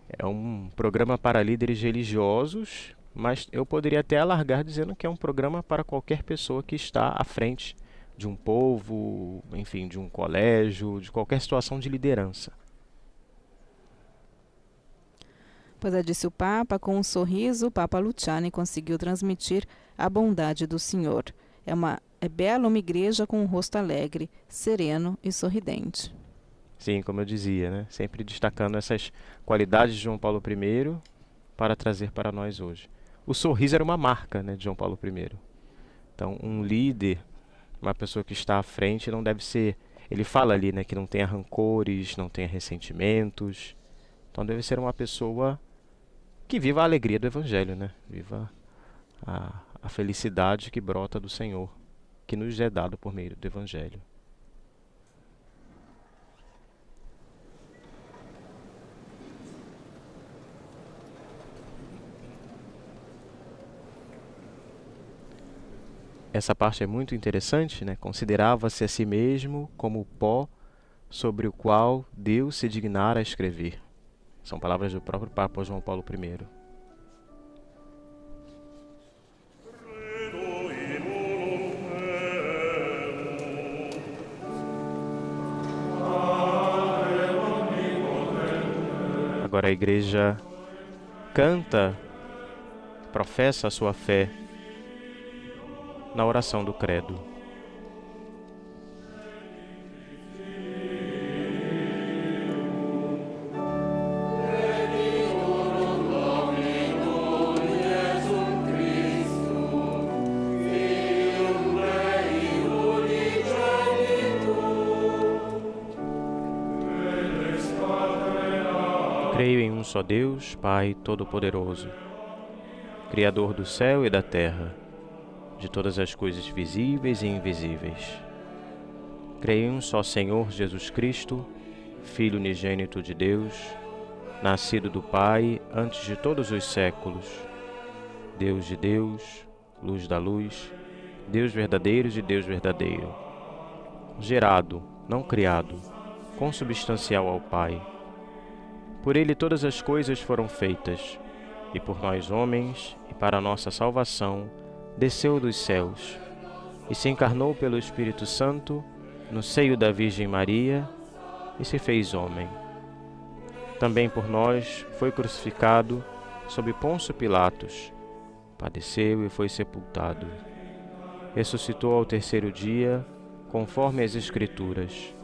É um programa para líderes religiosos, mas eu poderia até alargar dizendo que é um programa para qualquer pessoa que está à frente de um povo, enfim, de um colégio, de qualquer situação de liderança. Pois disse o Papa, com um sorriso, o Papa Luciani conseguiu transmitir a bondade do Senhor. É bela uma igreja com um rosto alegre, sereno e sorridente. Sim, como eu dizia, né? Sempre destacando essas qualidades de João Paulo I para trazer para nós hoje. O sorriso era uma marca, né, de João Paulo I. Então, um líder, uma pessoa que está à frente, não deve ser... Ele fala ali, né, que não tenha rancores, não tenha ressentimentos. Então, deve ser uma pessoa que viva a alegria do Evangelho, né? Viva a felicidade que brota do Senhor, que nos é dado por meio do Evangelho. Essa parte é muito interessante, né? Considerava-se a si mesmo como o pó sobre o qual Deus se dignara a escrever. São palavras do próprio Papa João Paulo I. Agora a igreja canta, professa a sua fé na oração do credo. Creio em um só Deus, Pai Todo-Poderoso, Criador do céu e da terra, de todas as coisas visíveis e invisíveis. Creio em um só Senhor Jesus Cristo, Filho unigênito de Deus, nascido do Pai antes de todos os séculos, Deus de Deus, luz da luz, Deus verdadeiro de Deus verdadeiro, gerado, não criado, consubstancial ao Pai. Por ele todas as coisas foram feitas, e por nós homens, e para a nossa salvação, desceu dos céus, e se encarnou pelo Espírito Santo, no seio da Virgem Maria, e se fez homem. Também por nós foi crucificado sob Pôncio Pilatos, padeceu e foi sepultado. Ressuscitou ao terceiro dia, conforme as Escrituras,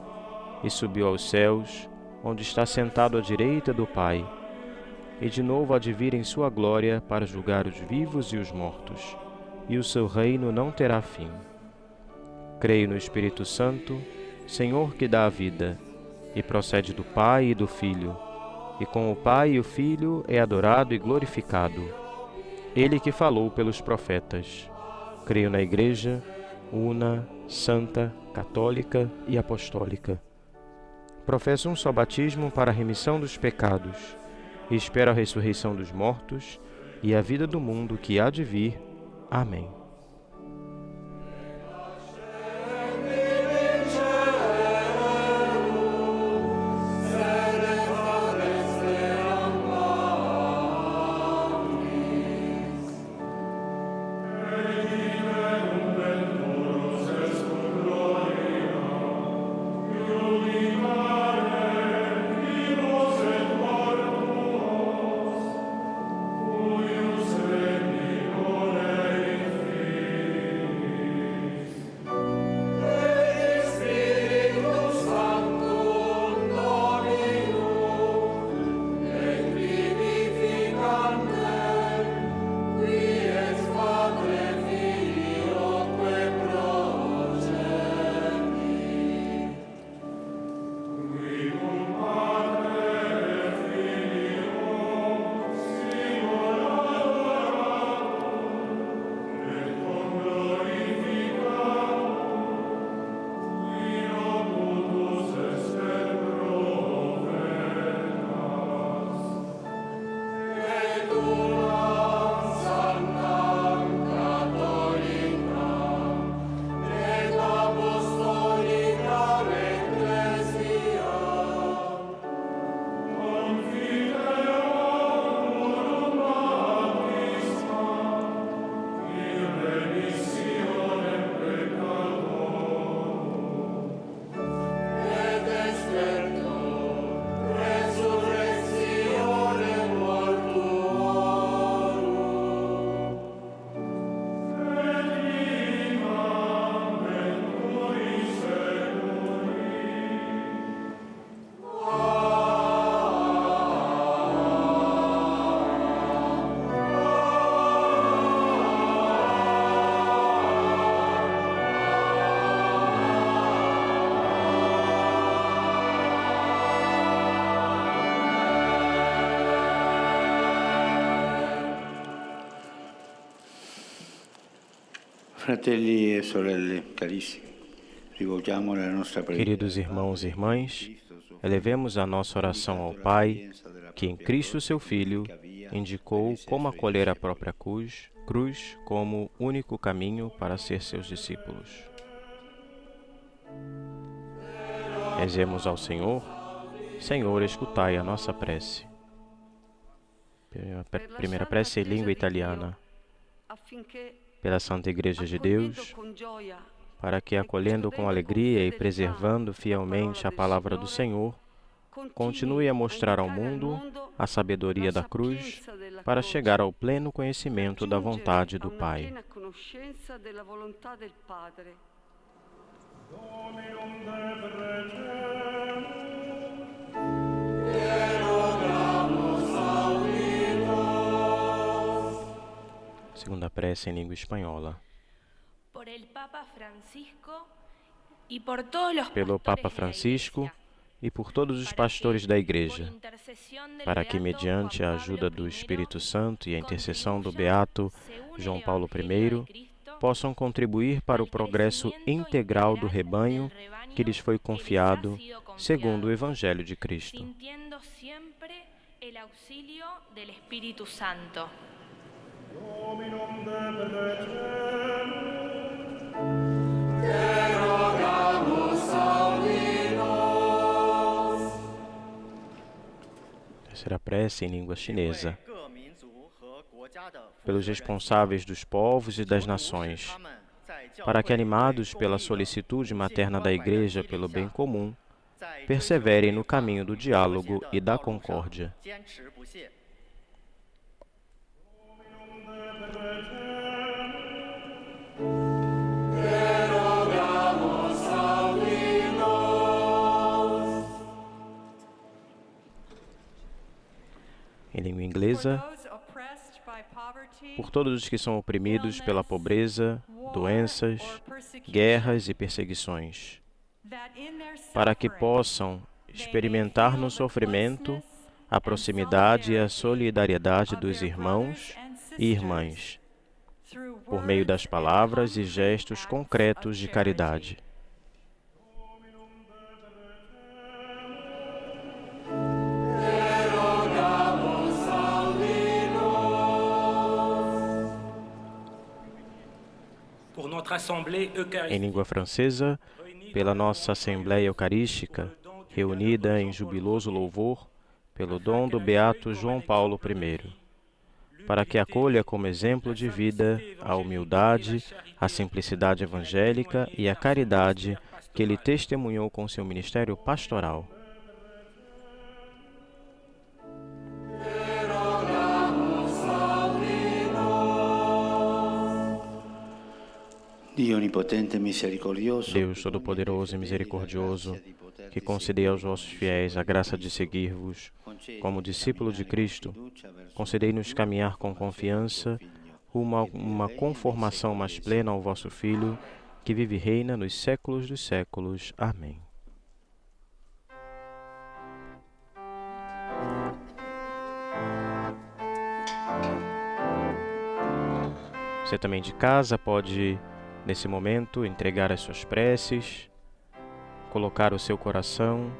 e subiu aos céus, onde está sentado à direita do Pai, e de novo há de vir em sua glória para julgar os vivos e os mortos, e o seu reino não terá fim. Creio no Espírito Santo, Senhor que dá a vida, e procede do Pai e do Filho, e com o Pai e o Filho é adorado e glorificado. Ele que falou pelos profetas. Creio na Igreja, una, santa, católica e apostólica. Professo um só batismo para a remissão dos pecados, e espero a ressurreição dos mortos e a vida do mundo que há de vir. Amém. Fratelli e sorelle, carissimi, rivolgiamo la nostra preghiera. Queridos irmãos e irmãs, elevemos a nossa oração ao Pai, que em Cristo, seu Filho, indicou como acolher a própria cruz como único caminho para ser seus discípulos. Rezemos ao Senhor. Senhor, escutai a nossa prece. Primeira prece em língua italiana. Pela Santa Igreja de Deus, para que, acolhendo com alegria e preservando fielmente a palavra do Senhor, continue a mostrar ao mundo a sabedoria da cruz para chegar ao pleno conhecimento da vontade do Pai. Segunda prece em língua espanhola. Pelo Papa Francisco e por todos os pastores da Igreja, para que, mediante a ajuda do Espírito Santo e a intercessão do Beato João Paulo I, possam contribuir para o progresso integral do rebanho que lhes foi confiado, segundo o Evangelho de Cristo. Terceira prece em língua chinesa. Pelos responsáveis dos povos e das nações, para que, animados pela solicitude materna da Igreja pelo bem comum, perseverem no caminho do diálogo e da concórdia. Em língua inglesa, por todos os que são oprimidos pela pobreza, doenças, guerras e perseguições, para que possam experimentar no sofrimento a proximidade e a solidariedade dos irmãos e irmãs, por meio das palavras e gestos concretos de caridade. Em língua francesa, pela nossa Assembleia Eucarística, reunida em jubiloso louvor, pelo dom do Beato João Paulo I, para que acolha como exemplo de vida a humildade, a simplicidade evangélica e a caridade que ele testemunhou com seu ministério pastoral. Deus Todo-Poderoso e Misericordioso, que concedei aos vossos fiéis a graça de seguir-vos como discípulo de Cristo, concedei-nos caminhar com confiança uma conformação mais plena ao vosso Filho, que vive e reina nos séculos dos séculos. Amém. Você também de casa pode, nesse momento, entregar as suas preces, colocar o seu coração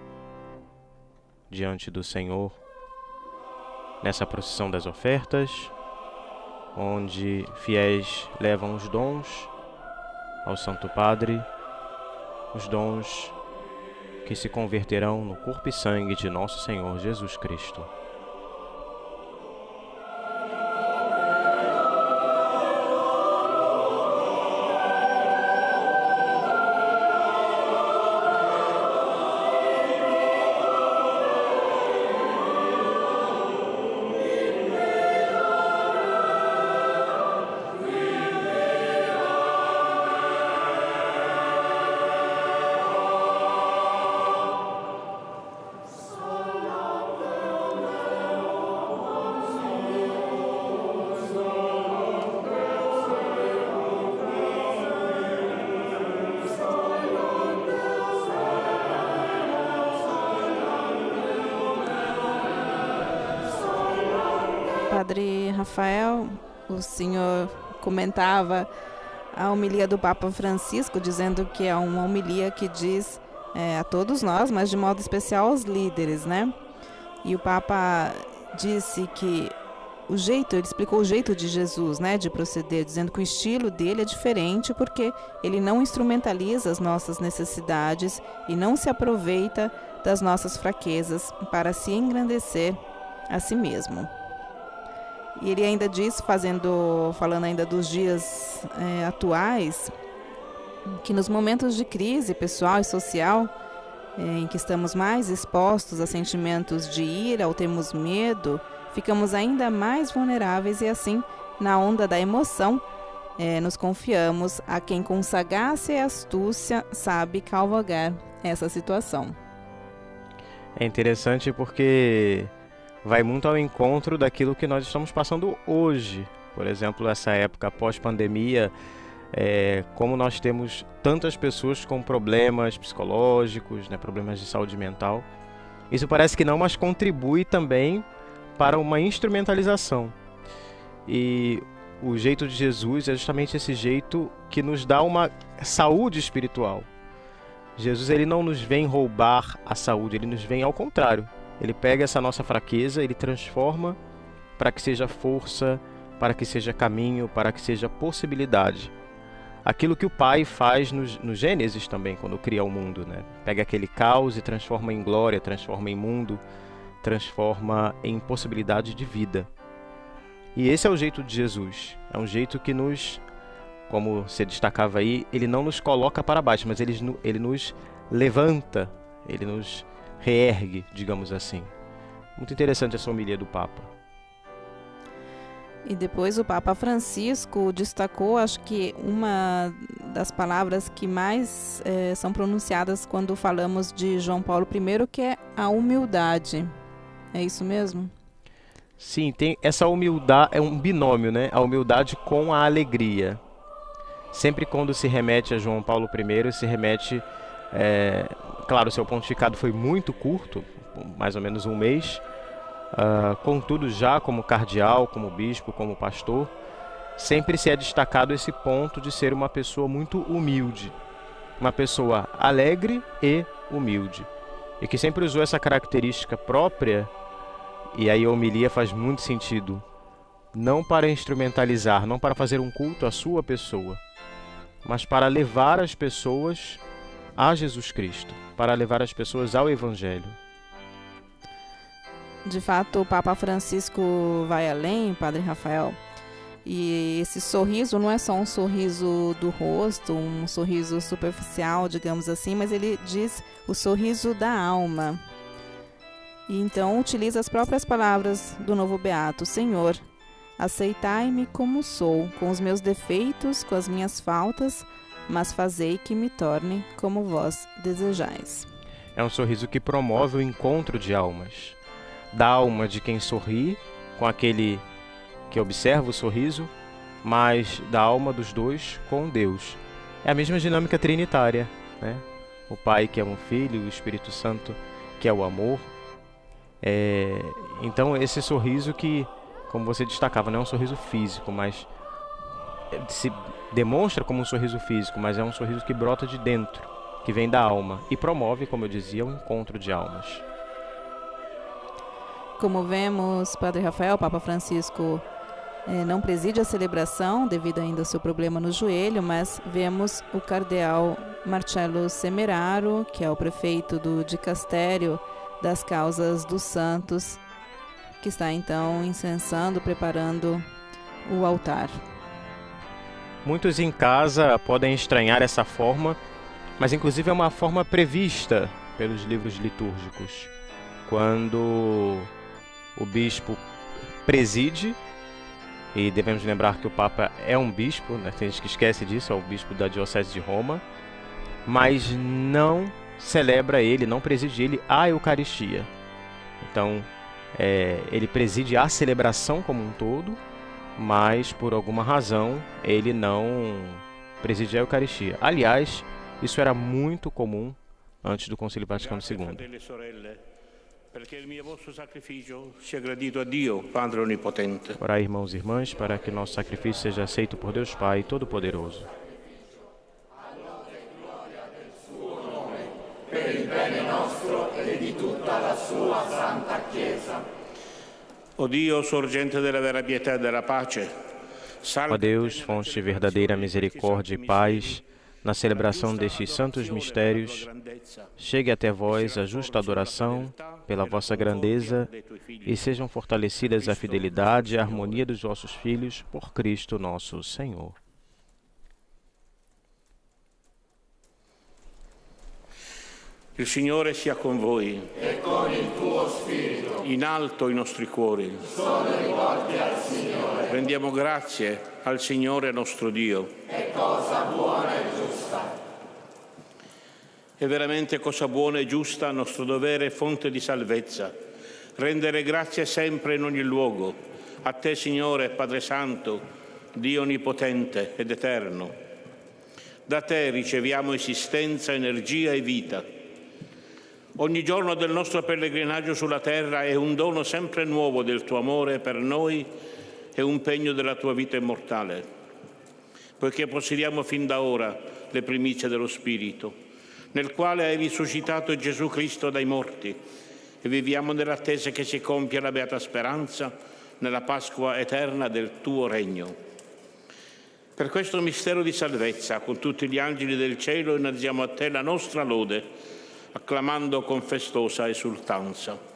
diante do Senhor nessa procissão das ofertas, onde fiéis levam os dons ao Santo Padre, os dons que se converterão no corpo e sangue de nosso Senhor Jesus Cristo. Padre Rafael, o senhor comentava a homilia do Papa Francisco, dizendo que é uma homilia que diz a todos nós, mas de modo especial aos líderes, né? E o Papa disse que ele explicou o jeito de Jesus, né, de proceder, dizendo que o estilo dele é diferente porque ele não instrumentaliza as nossas necessidades e não se aproveita das nossas fraquezas para se engrandecer a si mesmo. E ele ainda diz, falando ainda dos dias atuais, que nos momentos de crise pessoal e social, em que estamos mais expostos a sentimentos de ira ou temos medo, ficamos ainda mais vulneráveis e assim, na onda da emoção, nos confiamos a quem com sagácia e astúcia sabe cavalgar essa situação. É interessante porque vai muito ao encontro daquilo que nós estamos passando hoje. Por exemplo, essa época pós-pandemia, como nós temos tantas pessoas com problemas psicológicos, né, problemas de saúde mental. Isso parece que não, mas contribui também para uma instrumentalização. E o jeito de Jesus é justamente esse jeito que nos dá uma saúde espiritual. Jesus, ele não nos vem roubar a saúde, ele nos vem ao contrário. Ele pega essa nossa fraqueza, ele transforma para que seja força, para que seja caminho, para que seja possibilidade. Aquilo que o Pai faz no Gênesis também, quando cria o mundo, né? Pega aquele caos e transforma em glória, transforma em mundo, transforma em possibilidade de vida. E esse é o jeito de Jesus. É um jeito que nos, como você destacava aí, ele não nos coloca para baixo, mas ele nos levanta, ele nos reergue, digamos assim. Muito interessante essa homilia do Papa. E depois o Papa Francisco destacou, acho que uma das palavras que mais são pronunciadas quando falamos de João Paulo I, que é a humildade. É isso mesmo? Sim, tem essa humildade, é um binômio, né? A humildade com a alegria. Sempre quando se remete a João Paulo I, se remete... claro, seu pontificado foi muito curto, mais ou menos um mês. Contudo, já como cardeal, como bispo, como pastor, sempre se é destacado esse ponto de ser uma pessoa muito humilde. Uma pessoa alegre e humilde. E que sempre usou essa característica própria. E aí a homilia faz muito sentido, não para instrumentalizar, não para fazer um culto à sua pessoa, mas para levar as pessoas a Jesus Cristo, para levar as pessoas ao Evangelho. De fato, o Papa Francisco vai além, Padre Rafael, e esse sorriso não é só um sorriso do rosto, um sorriso superficial, digamos assim, mas ele diz o sorriso da alma. E então utiliza as próprias palavras do novo beato: Senhor, aceitai-me como sou, com os meus defeitos, com as minhas faltas, mas fazei que me torne como vós desejais. É um sorriso que promove o encontro de almas. Da alma de quem sorri, com aquele que observa o sorriso, mas da alma dos dois com Deus. É a mesma dinâmica trinitária, né? O Pai que é um Filho, o Espírito Santo que é o amor. Então esse sorriso que, como você destacava, não é um sorriso físico, mas se demonstra como um sorriso físico, mas é um sorriso que brota de dentro, que vem da alma e promove, como eu dizia, um encontro de almas. Como vemos, Padre Rafael, Papa Francisco não preside a celebração devido ainda ao seu problema no joelho, mas vemos o cardeal Marcello Semeraro, que é o prefeito do dicastério das causas dos santos, que está então incensando, preparando o altar. Muitos em casa podem estranhar essa forma, mas inclusive é uma forma prevista pelos livros litúrgicos. Quando o bispo preside, e devemos lembrar que o Papa é um bispo, né? Tem gente que esquece disso, é o bispo da Diocese de Roma, mas não celebra ele, não preside ele a Eucaristia. Então, ele preside a celebração como um todo, mas por alguma razão ele não preside a Eucaristia. Aliás, isso era muito comum antes do Concílio Vaticano II. Orai, irmãos e irmãs, para que nosso sacrifício seja aceito por Deus Pai Todo-Poderoso. per il bene nostro e di tutta la sua Santa Chiesa. O Dio, sorgente della vera pietà e della pace, Ó Deus, fonte de verdadeira misericórdia e paz, na celebração destes santos mistérios, chegue até vós a justa adoração pela vossa grandeza e sejam fortalecidas a fidelidade e a harmonia dos vossos filhos por Cristo nosso Senhor. Il Signore sia con voi. E con il tuo spirito. In alto i nostri cuori. Sono rivolti al Signore. Rendiamo grazie al Signore nostro Dio. È cosa buona e giusta. È veramente cosa buona e giusta, nostro dovere e fonte di salvezza. Rendere grazie sempre in ogni luogo. A te, Signore, Padre Santo, Dio onnipotente ed eterno. Da te riceviamo esistenza, energia e vita. Ogni giorno del nostro pellegrinaggio sulla terra è un dono sempre nuovo del tuo amore per noi e un pegno della tua vita immortale, poiché possediamo fin da ora le primizie dello Spirito, nel quale hai risuscitato Gesù Cristo dai morti e viviamo nell'attesa che si compia la beata speranza nella Pasqua eterna del tuo regno. Per questo mistero di salvezza, con tutti gli angeli del cielo, innalziamo a te la nostra lode, acclamando con festosa esultanza.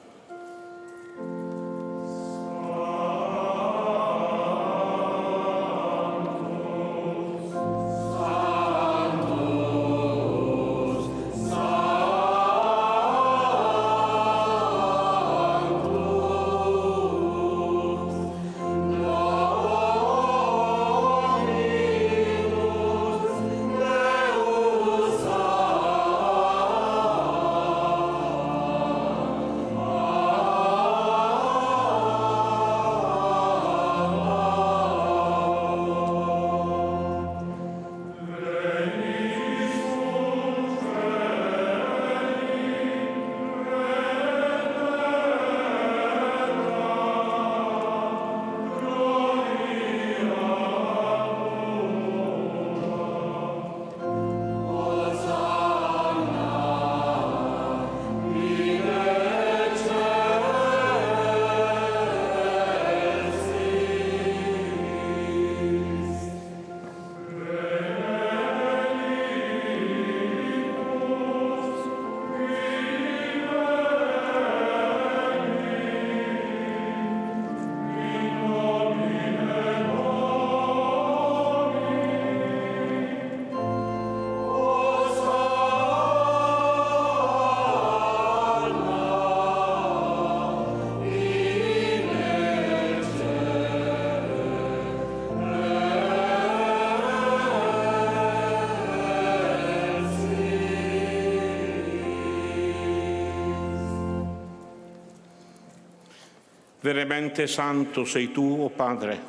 Veramente santo sei tu, o Padre,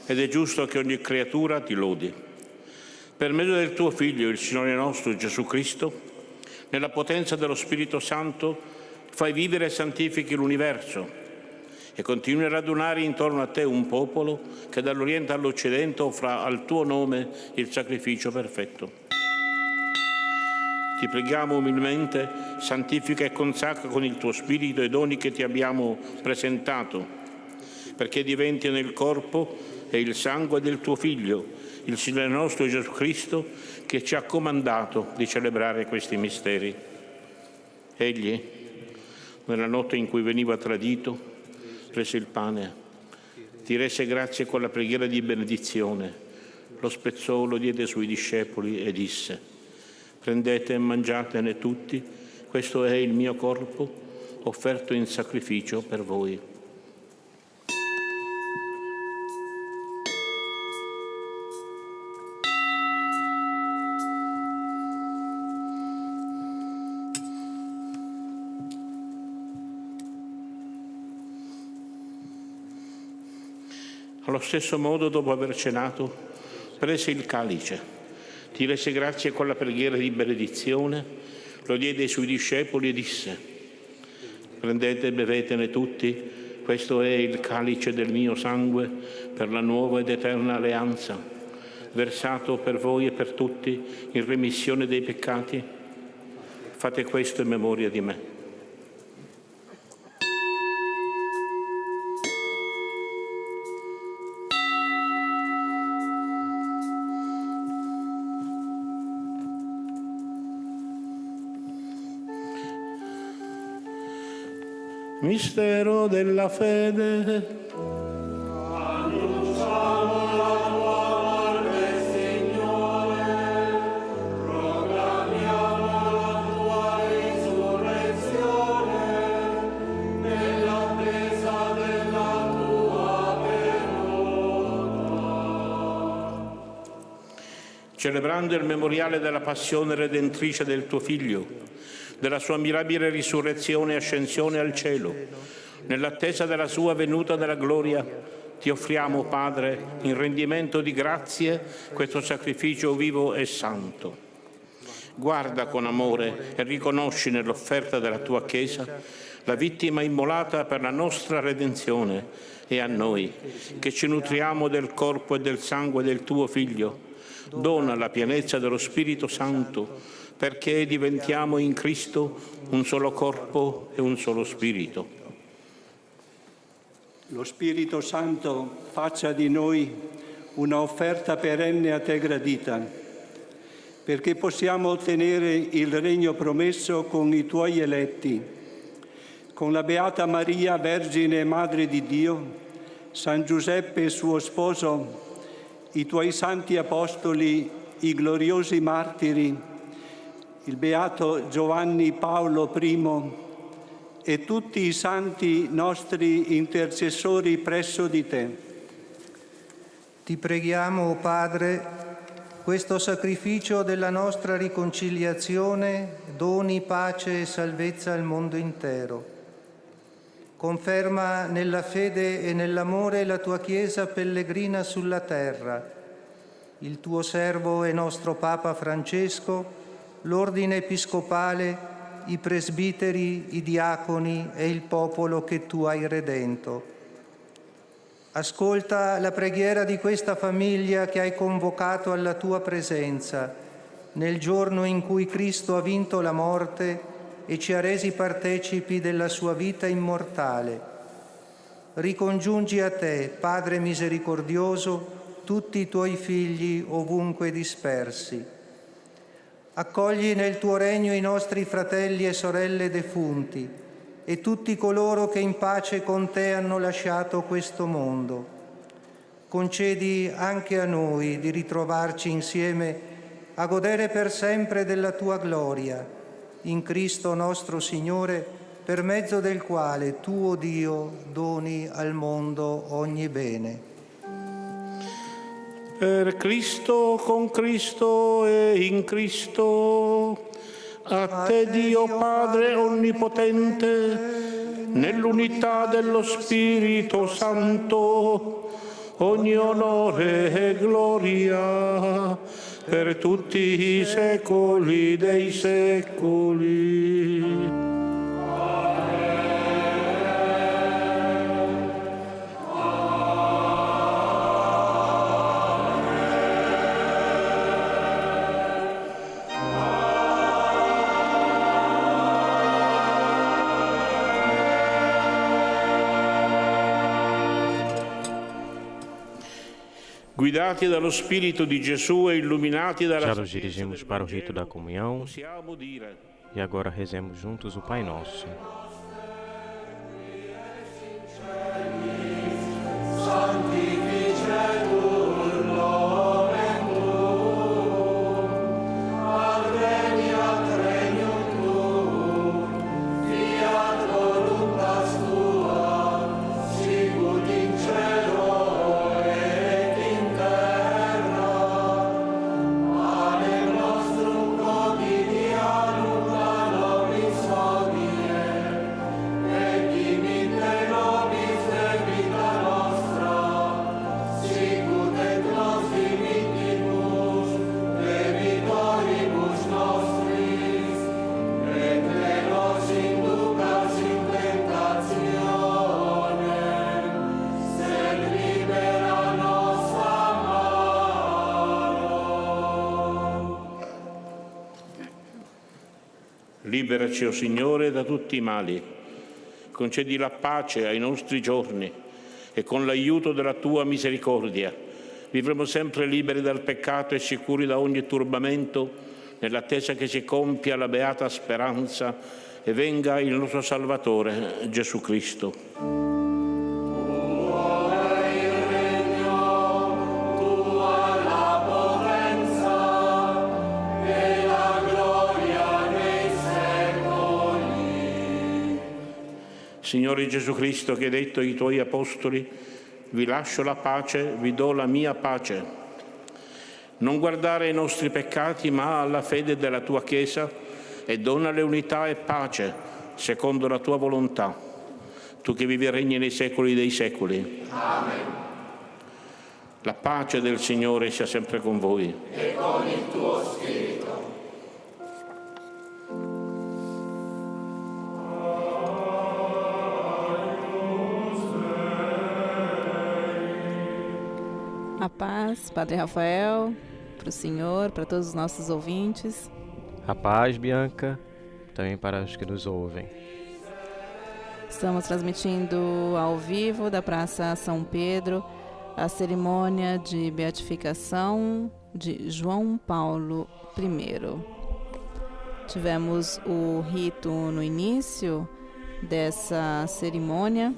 ed è giusto che ogni creatura ti lodi. Per mezzo del tuo Figlio, il Signore nostro Gesù Cristo, nella potenza dello Spirito Santo, fai vivere e santifichi l'universo e continui a radunare intorno a te un popolo che dall'Oriente all'Occidente offra al tuo nome il sacrificio perfetto. Ti preghiamo umilmente, santifica e consacra con il tuo Spirito i doni che ti abbiamo presentato, perché diventi nel corpo e il sangue del tuo Figlio, il Signore nostro Gesù Cristo, che ci ha comandato di celebrare questi misteri. Egli, nella notte in cui veniva tradito, prese il pane, ti rese grazie con la preghiera di benedizione, lo spezzò, lo diede ai suoi discepoli e disse: prendete e mangiatene tutti, questo è il mio corpo offerto in sacrificio per voi. Allo stesso modo, dopo aver cenato, prese il calice, ti rese grazie con la preghiera di benedizione, lo diede ai suoi discepoli e disse: prendete e bevetene tutti, questo è il calice del mio sangue per la nuova ed eterna alleanza, versato per voi e per tutti in remissione dei peccati. Fate questo in memoria di me. Mistero della fede. Annunciamo la tua morte, Signore, proclamiamo la tua risurrezione, nell'attesa della tua venuta. Celebrando il memoriale della passione redentrice del tuo Figlio, della sua mirabile risurrezione e ascensione al cielo, nell'attesa della sua venuta nella gloria, ti offriamo, Padre, in rendimento di grazie, questo sacrificio vivo e santo. Guarda con amore e riconosci nell'offerta della tua Chiesa la vittima immolata per la nostra redenzione, e a noi, che ci nutriamo del corpo e del sangue del tuo Figlio, dona la pienezza dello Spirito Santo, perché diventiamo in Cristo un solo corpo e un solo spirito. Lo Spirito Santo faccia di noi una offerta perenne a te gradita, perché possiamo ottenere il regno promesso con i tuoi eletti, con la Beata Maria, Vergine e Madre di Dio, San Giuseppe suo sposo, i tuoi santi apostoli, i gloriosi martiri, il Beato Giovanni Paolo I e tutti i santi nostri intercessori presso di te. Ti preghiamo, o Padre, questo sacrificio della nostra riconciliazione doni pace e salvezza al mondo intero. Conferma nella fede e nell'amore la tua Chiesa pellegrina sulla terra, il tuo servo e nostro Papa Francesco, l'ordine episcopale, i presbiteri, i diaconi e il popolo che tu hai redento. Ascolta la preghiera di questa famiglia che hai convocato alla tua presenza nel giorno in cui Cristo ha vinto la morte e ci ha resi partecipi della sua vita immortale. Ricongiungi a te, Padre misericordioso, tutti i tuoi figli ovunque dispersi. Accogli nel tuo regno i nostri fratelli e sorelle defunti e tutti coloro che in pace con te hanno lasciato questo mondo. Concedi anche a noi di ritrovarci insieme a godere per sempre della tua gloria, in Cristo nostro Signore, per mezzo del quale tu, o Dio, doni al mondo ogni bene. Per Cristo, con Cristo e in Cristo, a te Dio Padre Onnipotente, nell'unità dello Spirito Santo, ogni onore e gloria per tutti i secoli dei secoli. Guidati dallo Spírito de Jesus e iluminados da Já nos dirigimos para o rito da comunhão e agora rezemos juntos o Pai Nosso. Liberaci, o Signore, da tutti i mali. Concedi la pace ai nostri giorni e con l'aiuto della tua misericordia vivremo sempre liberi dal peccato e sicuri da ogni turbamento, nell'attesa che si compia la beata speranza e venga il nostro Salvatore, Gesù Cristo. Signore Gesù Cristo, che hai detto ai tuoi apostoli, vi lascio la pace, vi do la mia pace. Non guardare ai nostri peccati, ma alla fede della tua Chiesa e donale unità e pace, secondo la tua volontà. Tu che vivi e regni nei secoli dei secoli. Amen. La pace del Signore sia sempre con voi. E con il tuo spirito. A paz, Padre Rafael, para o senhor, para todos os nossos ouvintes. A paz, Bianca, também para os que nos ouvem. Estamos transmitindo ao vivo da Praça São Pedro a cerimônia de beatificação de João Paulo I. Tivemos o rito no início dessa cerimônia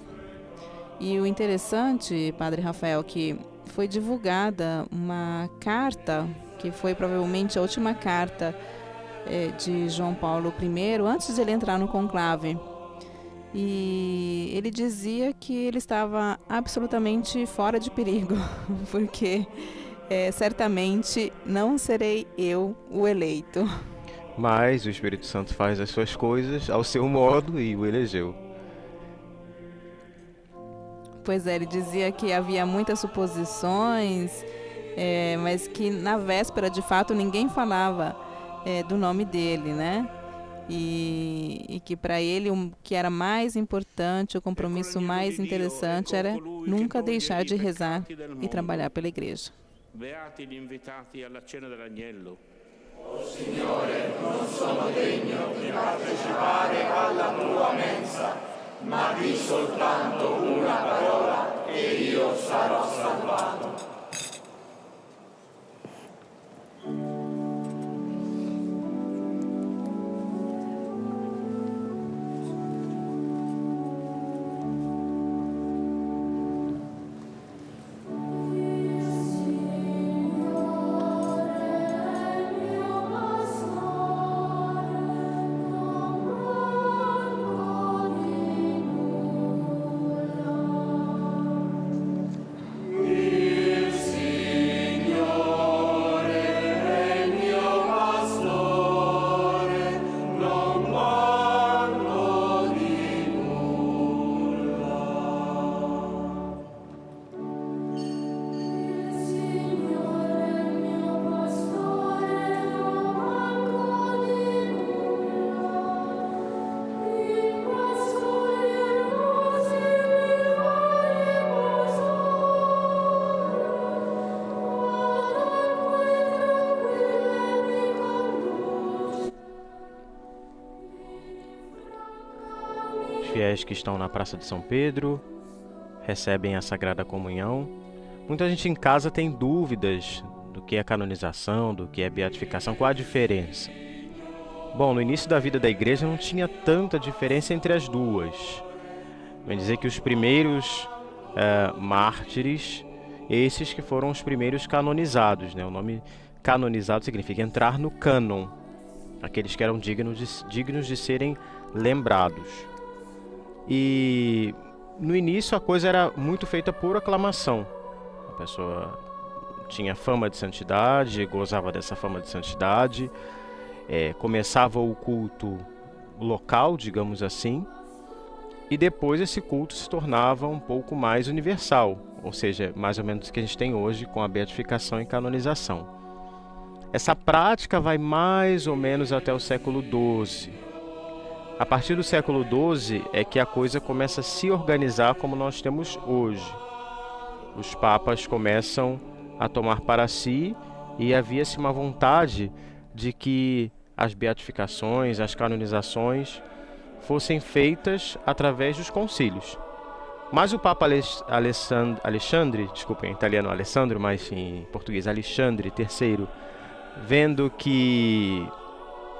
e o interessante, Padre Rafael, que foi divulgada uma carta, que foi provavelmente a última carta de João Paulo I, antes de ele entrar no conclave. E ele dizia que ele estava absolutamente fora de perigo, porque certamente não serei eu o eleito. Mas o Espírito Santo faz as suas coisas ao seu modo e o elegeu. Pois é, ele dizia que havia muitas suposições, mas que na véspera, de fato, ninguém falava do nome dele, né? E que para ele o que era mais importante, o compromisso mais interessante era nunca deixar de rezar e trabalhar pela igreja. Beati gli invitati alla cena dell'agnello. O Signore, non sono degno di partecipare alla tua mensa, ma di soltanto una parola e io sarò salvato. Fiéis que estão na Praça de São Pedro recebem a Sagrada Comunhão. Muita gente em casa tem dúvidas do que é canonização, do que é beatificação, qual a diferença? Bom, no início da vida da igreja não tinha tanta diferença entre as duas. Vai dizer que os primeiros mártires, esses que foram os primeiros canonizados, né? O nome canonizado significa entrar no cânon, aqueles que eram dignos de serem lembrados. E no início a coisa era muito feita por aclamação. A pessoa tinha fama de santidade, gozava dessa fama de santidade, começava o culto local, digamos assim, e depois esse culto se tornava um pouco mais universal, ou seja, mais ou menos o que a gente tem hoje com a beatificação e canonização. Essa prática vai mais ou menos até o século XII. A partir do século XII é que a coisa começa a se organizar como nós temos hoje. Os papas começam a tomar para si e havia-se uma vontade de que as beatificações, as canonizações fossem feitas através dos concílios. Mas o Papa Alexandre, desculpa, em italiano Alessandro, mas em português Alexandre III, vendo que,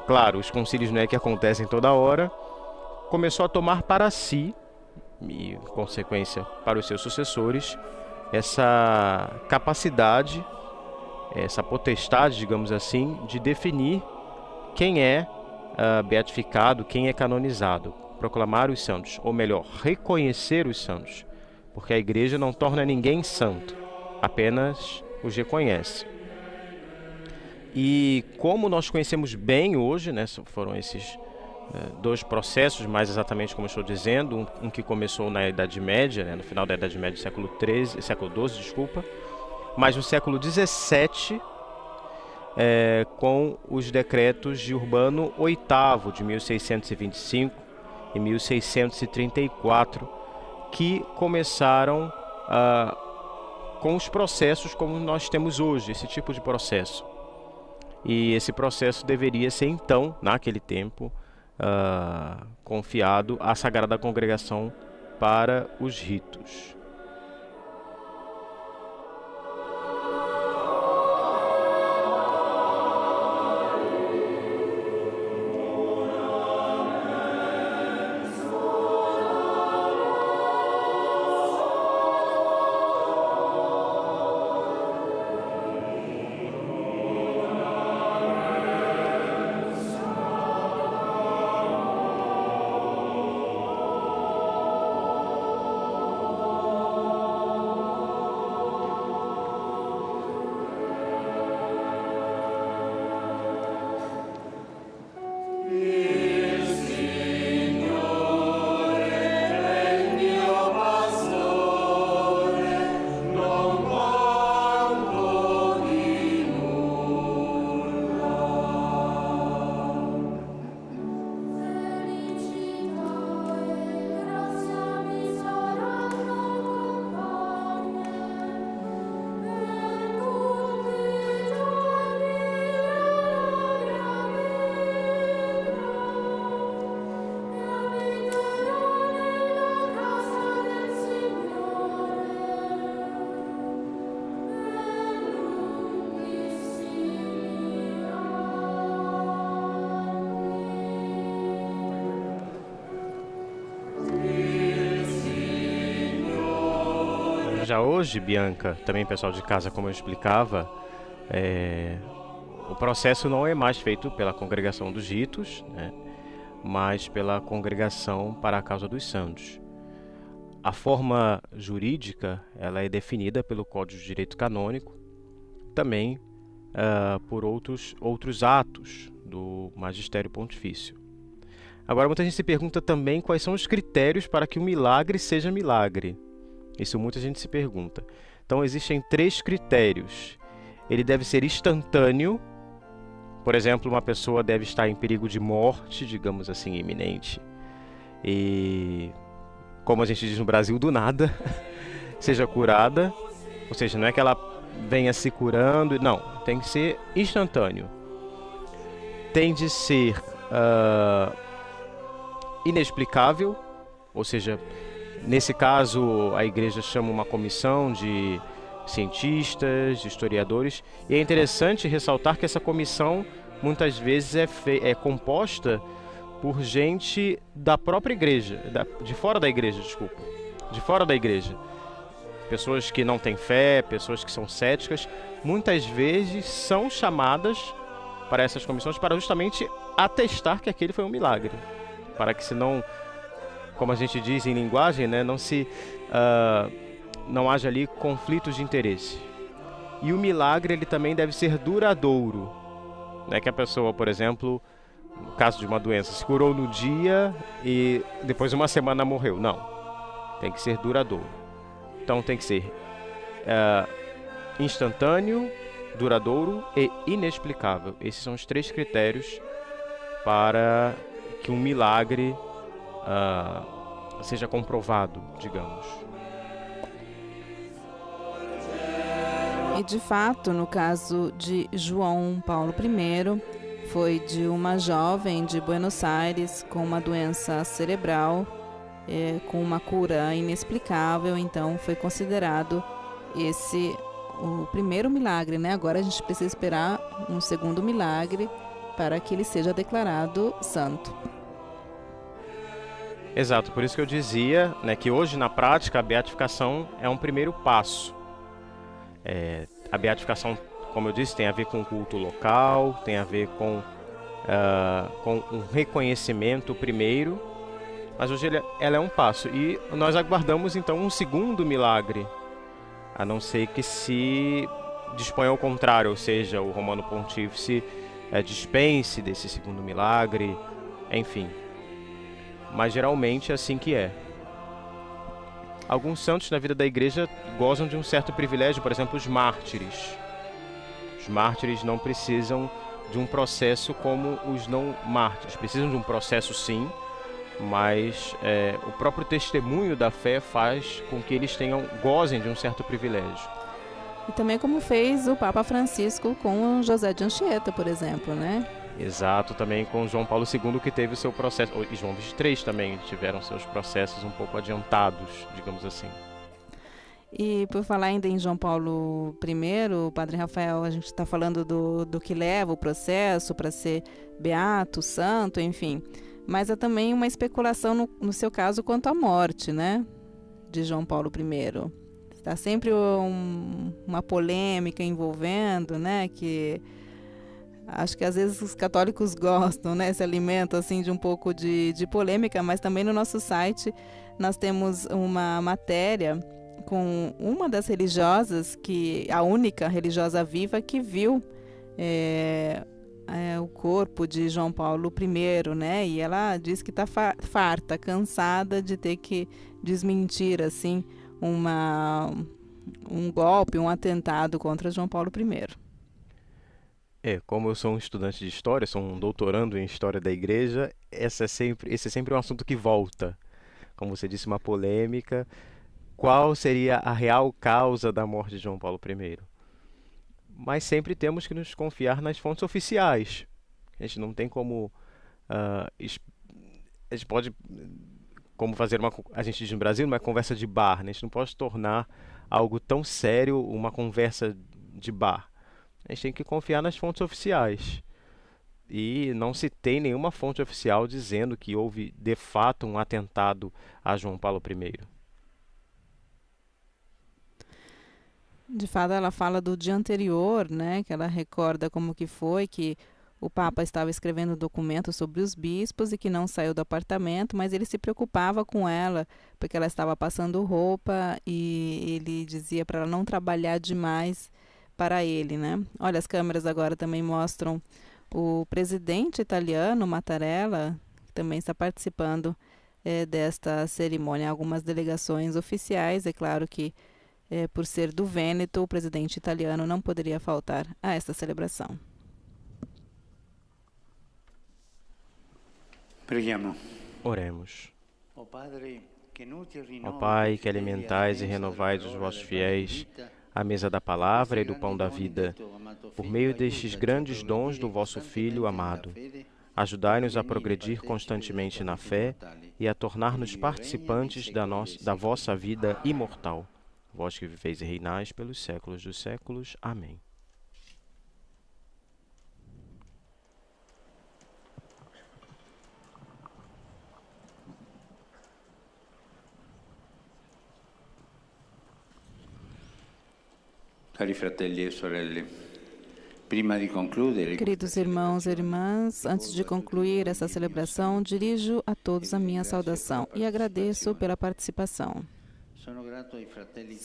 claro, os concílios não é que acontecem toda hora, começou a tomar para si, e em consequência para os seus sucessores, essa capacidade, essa potestade, digamos assim, de definir quem é beatificado, quem é canonizado, proclamar os santos, ou melhor, reconhecer os santos, porque a Igreja não torna ninguém santo, apenas os reconhece. E como nós conhecemos bem hoje, né, foram esses dois processos, mais exatamente como eu estou dizendo, um que começou na Idade Média, né, no final da Idade Média, século XII, mas no século XVII, com os decretos de Urbano VIII, de 1625 e 1634, que começaram com os processos como nós temos hoje, esse tipo de processo. E esse processo deveria ser, então, naquele tempo, confiado à Sagrada Congregação para os ritos. Já hoje, Bianca, também pessoal de casa, como eu explicava, o processo não é mais feito pela Congregação dos Ritos, né, mas pela Congregação para a Causa dos Santos. A forma jurídica ela é definida pelo Código de Direito Canônico, também por outros atos do Magistério Pontifício. Agora, muita gente se pergunta também quais são os critérios para que um milagre seja milagre. Isso muita gente se pergunta. Então, existem 3 critérios. Ele deve ser instantâneo. Por exemplo, uma pessoa deve estar em perigo de morte, digamos assim, iminente. E, como a gente diz no Brasil, do nada, seja curada. Ou seja, não é que ela venha se curando. Não, tem que ser instantâneo. Tem de ser inexplicável, ou seja, nesse caso, a Igreja chama uma comissão de cientistas, de historiadores, e é interessante ressaltar que essa comissão muitas vezes é composta por gente da própria Igreja, de fora da Igreja, pessoas que não têm fé, pessoas que são céticas, muitas vezes são chamadas para essas comissões para justamente atestar que aquele foi um milagre, para que senão, como a gente diz em linguagem, né, não haja ali conflitos de interesse. E o milagre ele também deve ser duradouro. Não é que a pessoa, por exemplo, no caso de uma doença, se curou no dia e depois de uma semana morreu. Não. Tem que ser duradouro. Então tem que ser instantâneo, duradouro e inexplicável. Esses são os 3 critérios para que um milagre seja comprovado, digamos. E de fato, no caso de João Paulo I, foi de uma jovem de Buenos Aires com uma doença cerebral, com uma cura inexplicável. Então foi considerado esse o primeiro milagre, né? Agora a gente precisa esperar um segundo milagre para que ele seja declarado santo. Exato, por isso que eu dizia, né, que hoje na prática a beatificação é um primeiro passo. A beatificação, como eu disse, tem a ver com o culto local, tem a ver com um reconhecimento primeiro, mas hoje ela é um passo. E nós aguardamos então um segundo milagre, a não ser que se disponha ao contrário, ou seja, o Romano Pontífice dispense desse segundo milagre, enfim. Mas geralmente é assim que é. Alguns santos na vida da igreja gozam de um certo privilégio, por exemplo, os mártires. Os mártires não precisam de um processo como os não mártires. Precisam de um processo sim, mas o próprio testemunho da fé faz com que eles gozem de um certo privilégio. E também como fez o Papa Francisco com José de Anchieta, por exemplo, né? Exato, também com João Paulo II, que teve o seu processo, e João XXIII também tiveram seus processos um pouco adiantados, digamos assim. E por falar ainda em João Paulo I, o Padre Rafael, a gente está falando do que leva o processo para ser beato, santo, enfim. Mas há também uma especulação no seu caso quanto à morte, né, de João Paulo I. Está sempre uma polêmica envolvendo, né, que acho que às vezes os católicos gostam, né, se alimentam assim de um pouco de polêmica, mas também no nosso site nós temos uma matéria com uma das religiosas, a única religiosa viva que viu o corpo de João Paulo I, né, e ela diz que está farta, cansada de ter que desmentir assim um golpe, um atentado contra João Paulo I. Como eu sou um estudante de história, sou um doutorando em história da igreja, esse é sempre um assunto que volta. Como você disse, uma polêmica. Qual seria a real causa da morte de João Paulo I? Mas sempre temos que nos confiar nas fontes oficiais. A gente não tem como... a gente pode... Como fazer a gente diz no Brasil, uma conversa de bar, né? A gente não pode tornar algo tão sério uma conversa de bar. A gente tem que confiar nas fontes oficiais. E não se tem nenhuma fonte oficial dizendo que houve, de fato, um atentado a João Paulo I. De fato, ela fala do dia anterior, né? Que ela recorda como que foi, que o Papa estava escrevendo documento sobre os bispos e que não saiu do apartamento, mas ele se preocupava com ela, porque ela estava passando roupa e ele dizia para ela não trabalhar demais para ele, né? Olha, as câmeras agora também mostram o presidente italiano, Mattarella, que também está participando desta cerimônia. Algumas delegações oficiais, é claro que por ser do Vêneto, o presidente italiano não poderia faltar a esta celebração. Oremos. Ó Pai, que alimentais e renovais os vossos fiéis, à mesa da palavra e do pão da vida, por meio destes grandes dons do vosso Filho amado, ajudai-nos a progredir constantemente na fé e a tornar-nos participantes da vossa vida imortal. Vós que viveis e reinais pelos séculos dos séculos. Amém. Cari fratelli e sorelle, prima di concludere... Queridos irmãos e irmãs, antes de concluir essa celebração, dirijo a todos a minha saudação e agradeço pela participação.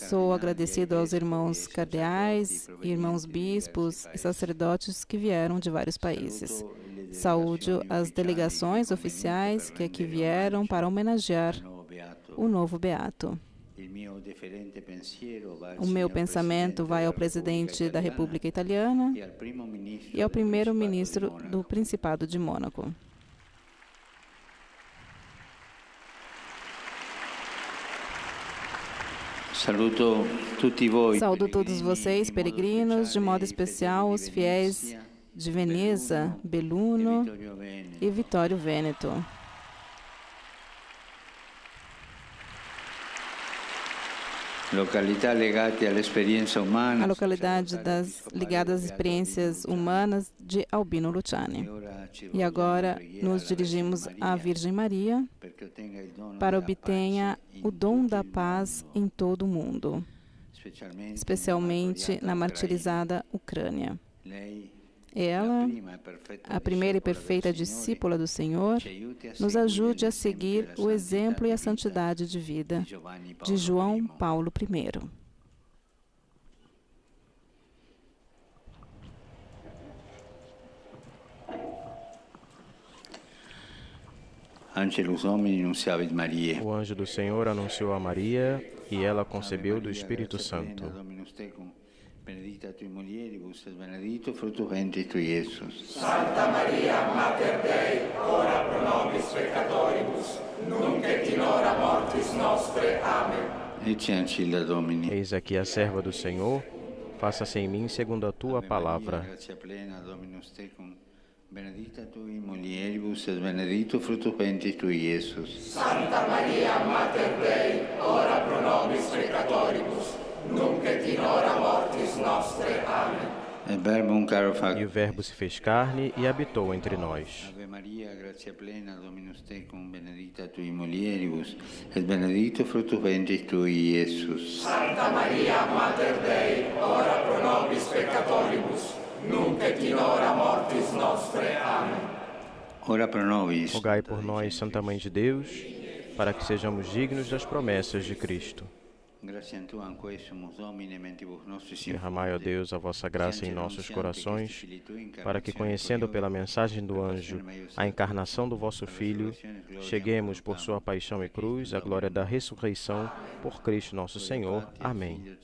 Sou agradecido aos irmãos cardeais, irmãos bispos e sacerdotes que vieram de vários países. Saúdo as delegações oficiais que aqui vieram para homenagear o novo beato. O meu pensamento vai ao presidente da República Italiana e ao primeiro-ministro do Principado de Mônaco. Saúdo todos vocês, peregrinos, de modo especial os fiéis de Veneza, Belluno e Vittorio Veneto. A localidade ligada às experiências humanas de Albino Luciani. E agora nos dirigimos à Virgem Maria para obtenha o dom da paz em todo o mundo, especialmente na martirizada Ucrânia. Ela, a primeira e perfeita discípula do Senhor, nos ajude a seguir o exemplo e a santidade de vida de João Paulo I. O anjo do Senhor anunciou a Maria e ela concebeu do Espírito Santo. Benedicta tui mulieribus et benedictus fructus ventris tui, Iesus. Santa Maria, Mater Dei, ora pro nobis peccatoribus, nunc et in hora mortis nostre. Amen. Ecce ancilla Domini. Eis aqui a serva do Senhor, faça-se em mim segundo a tua palavra. Gratia plena, Dominus tecum, benedicta tui mulieribus et benedictus fructus ventris tui, Iesus. Santa Maria, Mater Dei, ora pro nobis peccatoribus, nunc et in hora mortis nostre. Amen. E o Verbo se fez carne e habitou entre nós. Ave Maria, gratia plena, Dominus tecum, benedicta tui mulieribus, et benedictus fructus ventris tui, Iesus. Santa Maria, Mater Dei, ora pro nobis peccatoribus, nunc et in hora mortis nostre. Amen. Ora pro nobis. Rogai por nós, Santa Mãe de Deus, para que sejamos dignos das promessas de Cristo. Derramai, ó Deus, a vossa graça em nossos corações, para que, conhecendo pela mensagem do anjo a encarnação do vosso Filho, cheguemos por sua paixão e cruz à glória da ressurreição por Cristo nosso Senhor. Amém.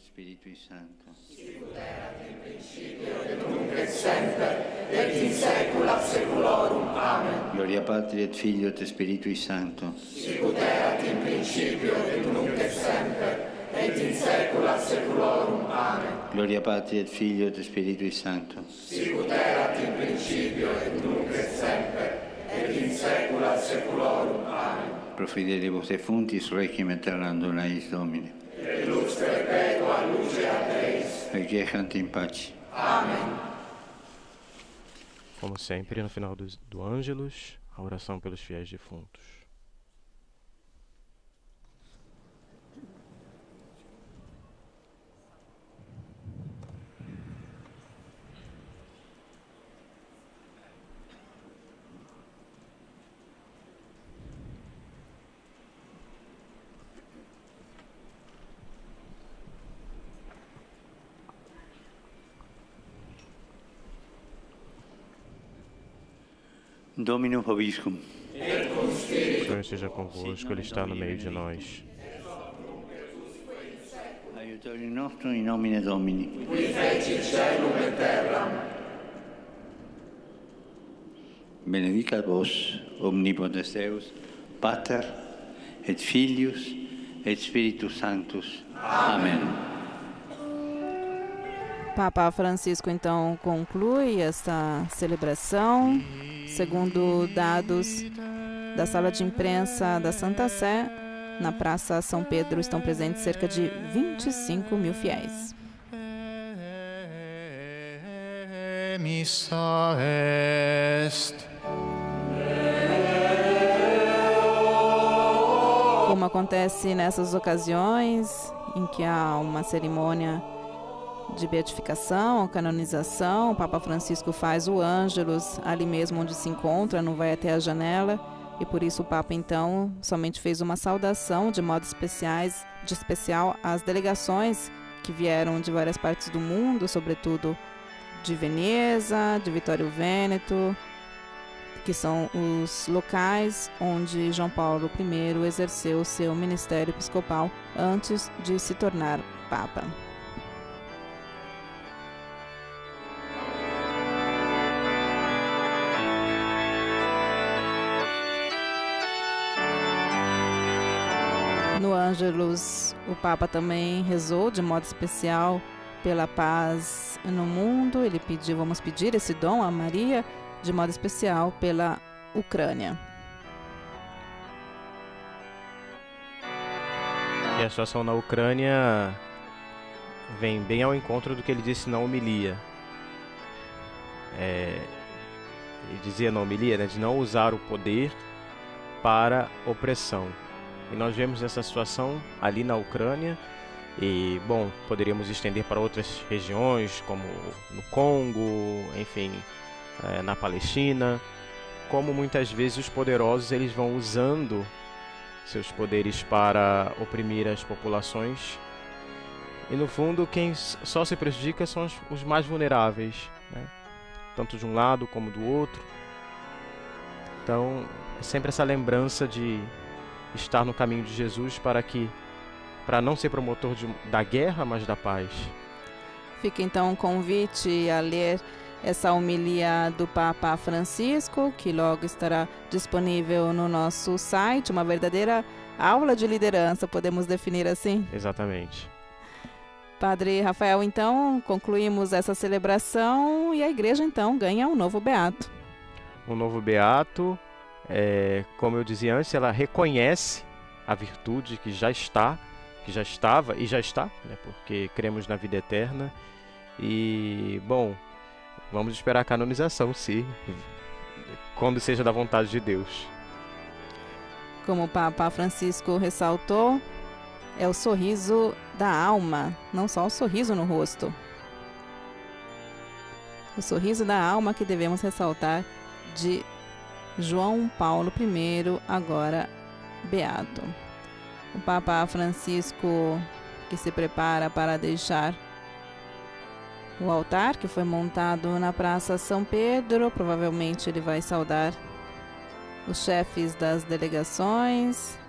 Gloria Patri et Filio et Spiritui Sancto. Sicut erat in principio et nunc et semper, et in saecula saeculorum. Amen. Gloria Patri et Filio et Spiritui Sancto. Sicut erat in principio et nunc et semper, et in saecula saeculorum. Amen. Pro fidelibus defunctis requiem aeternam dona eis Domine. Et lux perpetua lucea Deis. Requiescant in pace. Amém. Como sempre, no final do Ângelus, a oração pelos fiéis defuntos. Dominus vobiscum. O Senhor esteja convosco, Ele está no meio de nós. Aiutorium nostrum in nomine Domini. Qui feci caelum et terram. Benedicat vos, omnipotens Deus, Pater, et Filius, et Spiritus Sanctus. Amen. Papa Francisco, então, conclui esta celebração. Segundo dados da sala de imprensa da Santa Sé, na Praça São Pedro estão presentes cerca de 25 mil fiéis. Missa est. Como acontece nessas ocasiões em que há uma cerimônia de beatificação, canonização, o Papa Francisco faz o Ângelus ali mesmo onde se encontra, não vai até a janela, e por isso o Papa então somente fez uma saudação de modo especial às delegações que vieram de várias partes do mundo, sobretudo de Veneza, de Vittorio Veneto, que são os locais onde João Paulo I exerceu seu ministério episcopal antes de se tornar Papa. No Ângelus, o Papa também rezou de modo especial pela paz no mundo. Ele pediu, vamos pedir esse dom a Maria, de modo especial pela Ucrânia. E a situação na Ucrânia vem bem ao encontro do que ele disse na homilia. Ele dizia na homilia, né, de não usar o poder para opressão. E nós vemos essa situação ali na Ucrânia e, bom, poderíamos estender para outras regiões, como no Congo, enfim, na Palestina, como muitas vezes os poderosos eles vão usando seus poderes para oprimir as populações. E no fundo, quem só se prejudica são os mais vulneráveis, né? Tanto de um lado como do outro. Então, é sempre essa lembrança de estar no caminho de Jesus para não ser promotor da guerra, mas da paz. Fica então um convite a ler essa homilia do Papa Francisco, que logo estará disponível no nosso site, uma verdadeira aula de liderança, podemos definir assim? Exatamente. Padre Rafael, então, concluímos essa celebração e a igreja então ganha um novo beato. Um novo beato, como eu dizia antes, ela reconhece a virtude que já estava e já está, né, porque cremos na vida eterna. E, bom, vamos esperar a canonização, sim, quando seja da vontade de Deus. Como o Papa Francisco ressaltou, é o sorriso da alma, não só o sorriso no rosto. O sorriso da alma que devemos ressaltar de João Paulo I, agora beato. O Papa Francisco, que se prepara para deixar o altar que foi montado na Praça São Pedro, provavelmente ele vai saudar os chefes das delegações.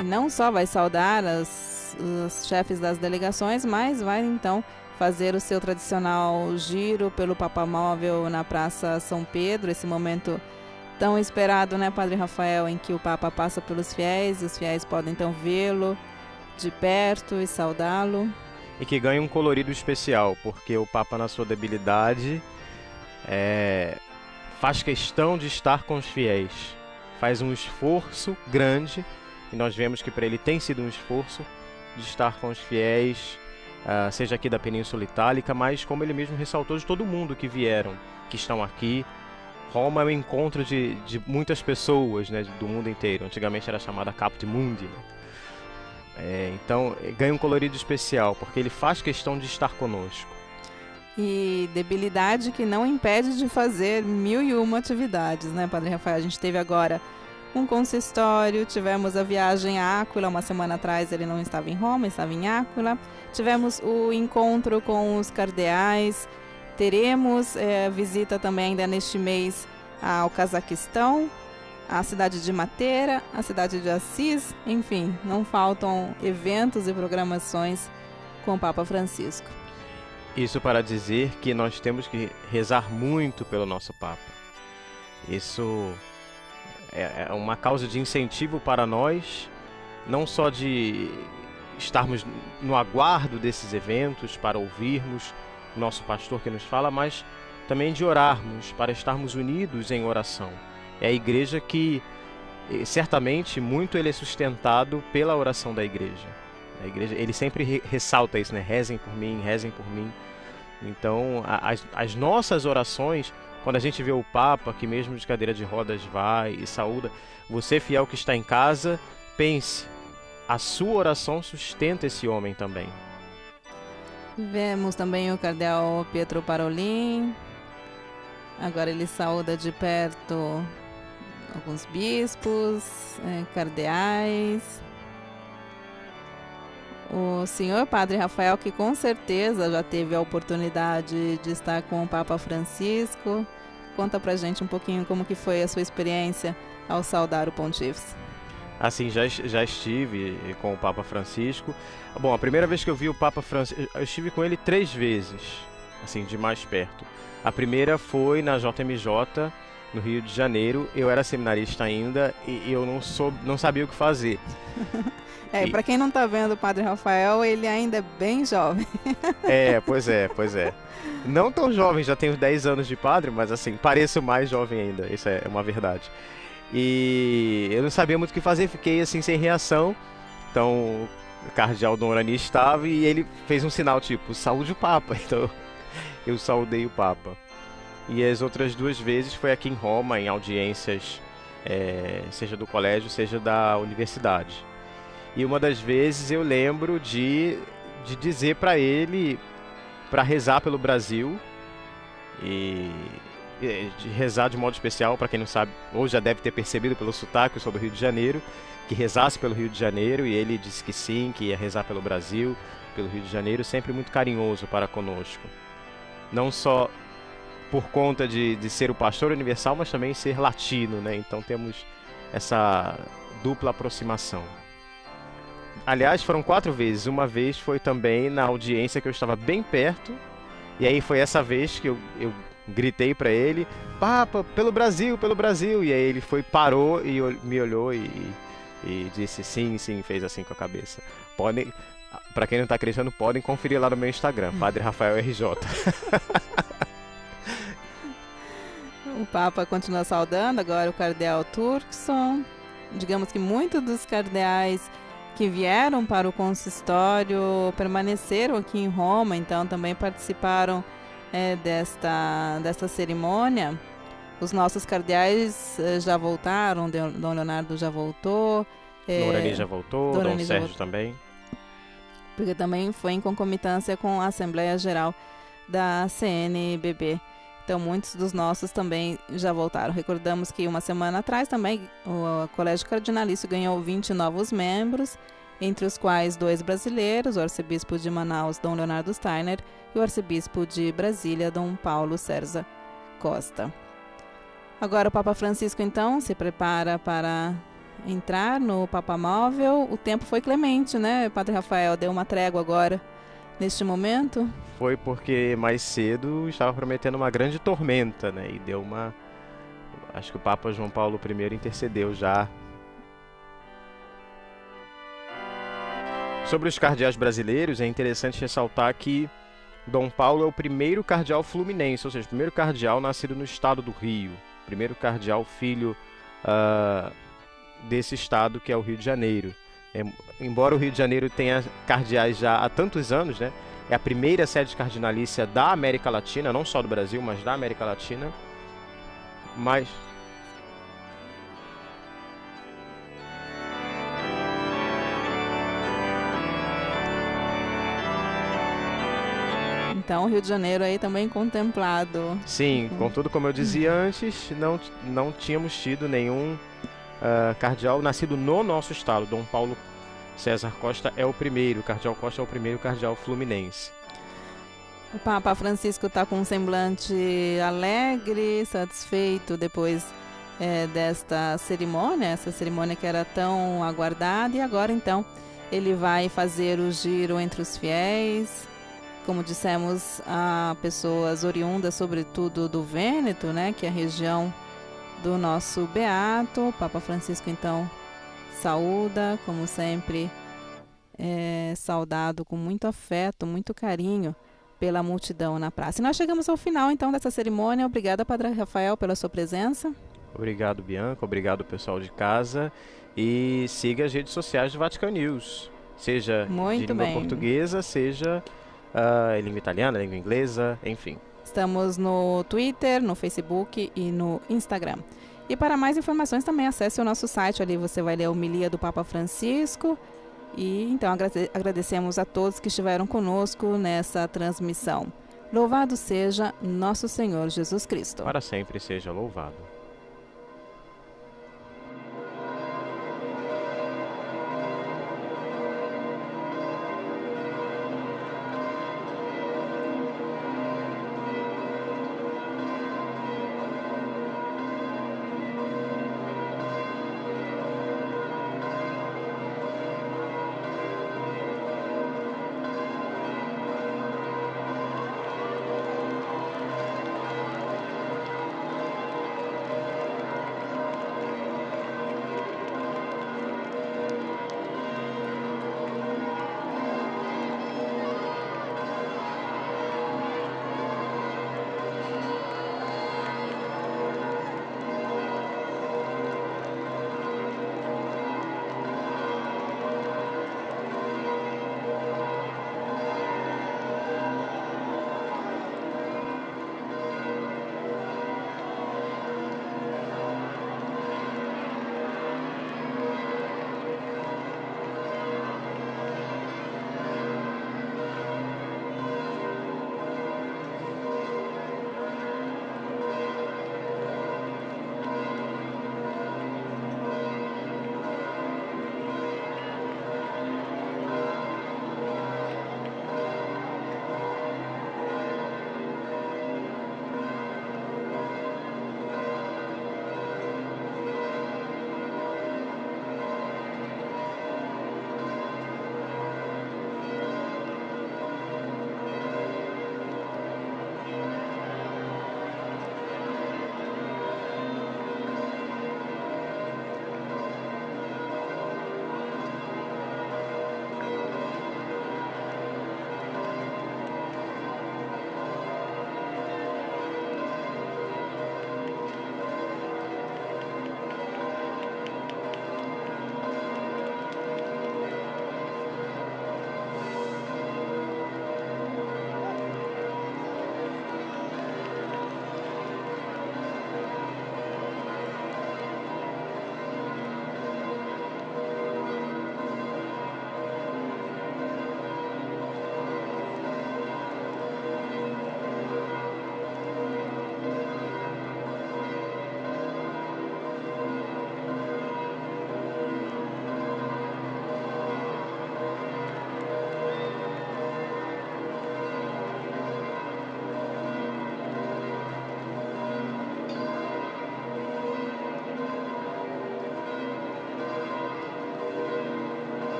E não só vai saudar os chefes das delegações, mas vai então fazer o seu tradicional giro pelo Papamóvel na Praça São Pedro, esse momento tão esperado, né, Padre Rafael, em que o Papa passa pelos fiéis, e os fiéis podem então vê-lo de perto e saudá-lo. E que ganha um colorido especial, porque o Papa, na sua debilidade, faz questão de estar com os fiéis, faz um esforço grande, e nós vemos que para ele tem sido um esforço de estar com os fiéis, seja aqui da Península Itálica, mas como ele mesmo ressaltou, de todo mundo que vieram, que estão aqui. Roma é um encontro de muitas pessoas, né, do mundo inteiro. Antigamente era chamada Caput Mundi, né? Então ganha um colorido especial, porque ele faz questão de estar conosco. E debilidade que não impede de fazer 1001 atividades, né, Padre Rafael? A gente teve agora um consistório, tivemos a viagem a Áquila, uma semana atrás ele não estava em Roma, estava em Áquila. Tivemos o encontro com os cardeais, teremos visita também ainda neste mês ao Cazaquistão, à cidade de Matera, à cidade de Assis, enfim, não faltam eventos e programações com o Papa Francisco. Isso para dizer que nós temos que rezar muito pelo nosso Papa. Isso é uma causa de incentivo para nós, não só de estarmos no aguardo desses eventos para ouvirmos o nosso pastor que nos fala, mas também de orarmos, para estarmos unidos em oração. É a igreja que, certamente, muito ele é sustentado pela oração da igreja. A igreja, ele sempre ressalta isso, né? Rezem por mim, rezem por mim. Então, as nossas orações, quando a gente vê o Papa, que mesmo de cadeira de rodas vai e saúda, você fiel que está em casa, pense, a sua oração sustenta esse homem também. Vemos também o cardeal Pietro Parolin. Agora ele saúda de perto alguns bispos, cardeais. O senhor Padre Rafael, que com certeza já teve a oportunidade de estar com o Papa Francisco. Conta pra gente um pouquinho como que foi a sua experiência ao saudar o Pontífice. Assim, já estive com o Papa Francisco. Bom, a primeira vez que eu vi o Papa Francisco, eu estive com ele 3 vezes, assim, de mais perto. A primeira foi na JMJ, no Rio de Janeiro. Eu era seminarista ainda e eu não sabia o que fazer. Para quem não está vendo o Padre Rafael, ele ainda é bem jovem. Pois é. Não tão jovem, já tenho 10 anos de padre, mas assim, pareço mais jovem ainda, isso é uma verdade. E eu não sabia muito o que fazer, fiquei assim sem reação. Então o cardeal Dom Orani estava e ele fez um sinal tipo, saúde o Papa. Então eu saudei o Papa. E as outras 2 vezes foi aqui em Roma, em audiências, seja do colégio, seja da universidade. E uma das vezes eu lembro de dizer para ele para rezar pelo Brasil e de rezar de modo especial, para quem não sabe, ou já deve ter percebido pelo sotaque, eu sou do Rio de Janeiro, que rezasse pelo Rio de Janeiro, e ele disse que sim, que ia rezar pelo Brasil, pelo Rio de Janeiro, sempre muito carinhoso para conosco. Não só por conta de ser o pastor universal, mas também ser latino, né? Então temos essa dupla aproximação. Aliás, foram 4 vezes. Uma vez foi também na audiência que eu estava bem perto. E aí foi essa vez que eu gritei para ele, Papa, pelo Brasil, pelo Brasil. E aí ele parou e me olhou e disse sim, fez assim com a cabeça. Para quem não está acreditando, podem conferir lá no meu Instagram, Padre Rafael RJ. O Papa continua saudando agora o cardeal Turkson. Digamos que muitos dos cardeais que vieram para o consistório permaneceram aqui em Roma, então também participaram desta cerimônia. Os nossos cardeais já voltaram, Dom Leonardo já voltou. Dom Orani já voltou, Dom Sérgio também. Porque também foi em concomitância com a Assembleia Geral da CNBB. Então, muitos dos nossos também já voltaram. Recordamos que uma semana atrás também o Colégio Cardinalício ganhou 20 novos membros, entre os quais 2 brasileiros, o arcebispo de Manaus, Dom Leonardo Steiner, e o arcebispo de Brasília, Dom Paulo César Costa. Agora o Papa Francisco, então, se prepara para entrar no Papa Móvel. O tempo foi clemente, né, Padre Rafael? Deu uma trégua agora, neste momento? Foi porque mais cedo estava prometendo uma grande tormenta, né? E deu uma... Acho que o Papa João Paulo I intercedeu já. Sobre os cardeais brasileiros, é interessante ressaltar que Dom Paulo é o primeiro cardeal fluminense, ou seja, o primeiro cardeal nascido no estado do Rio. Primeiro cardeal filho desse estado que é o Rio de Janeiro. Embora o Rio de Janeiro tenha cardeais já há tantos anos, né? É a primeira sede cardinalícia da América Latina, não só do Brasil, mas da América Latina. Mas... Então, o Rio de Janeiro aí também contemplado. Sim, contudo, como eu dizia antes, não tínhamos tido nenhum cardeal nascido no nosso estado. Dom Paulo César Costa é o primeiro, o cardeal Costa é o primeiro cardeal fluminense. O Papa Francisco está com um semblante alegre, satisfeito depois desta cerimônia, essa cerimônia que era tão aguardada, e agora então ele vai fazer o giro entre os fiéis, como dissemos, a pessoas oriundas sobretudo do Vêneto, né, que é a região do nosso Beato. O Papa Francisco então saúda, como sempre, saudado com muito afeto, muito carinho pela multidão na praça. E nós chegamos ao final então dessa cerimônia. Obrigada, Padre Rafael, pela sua presença. Obrigado, Bianca. Obrigado, pessoal de casa. E siga as redes sociais do Vatican News, seja de língua portuguesa, seja língua italiana, língua inglesa, enfim. Estamos no Twitter, no Facebook e no Instagram. E para mais informações também acesse o nosso site, ali você vai ler a homilia do Papa Francisco. E então agradecemos a todos que estiveram conosco nessa transmissão. Louvado seja nosso Senhor Jesus Cristo. Para sempre seja louvado.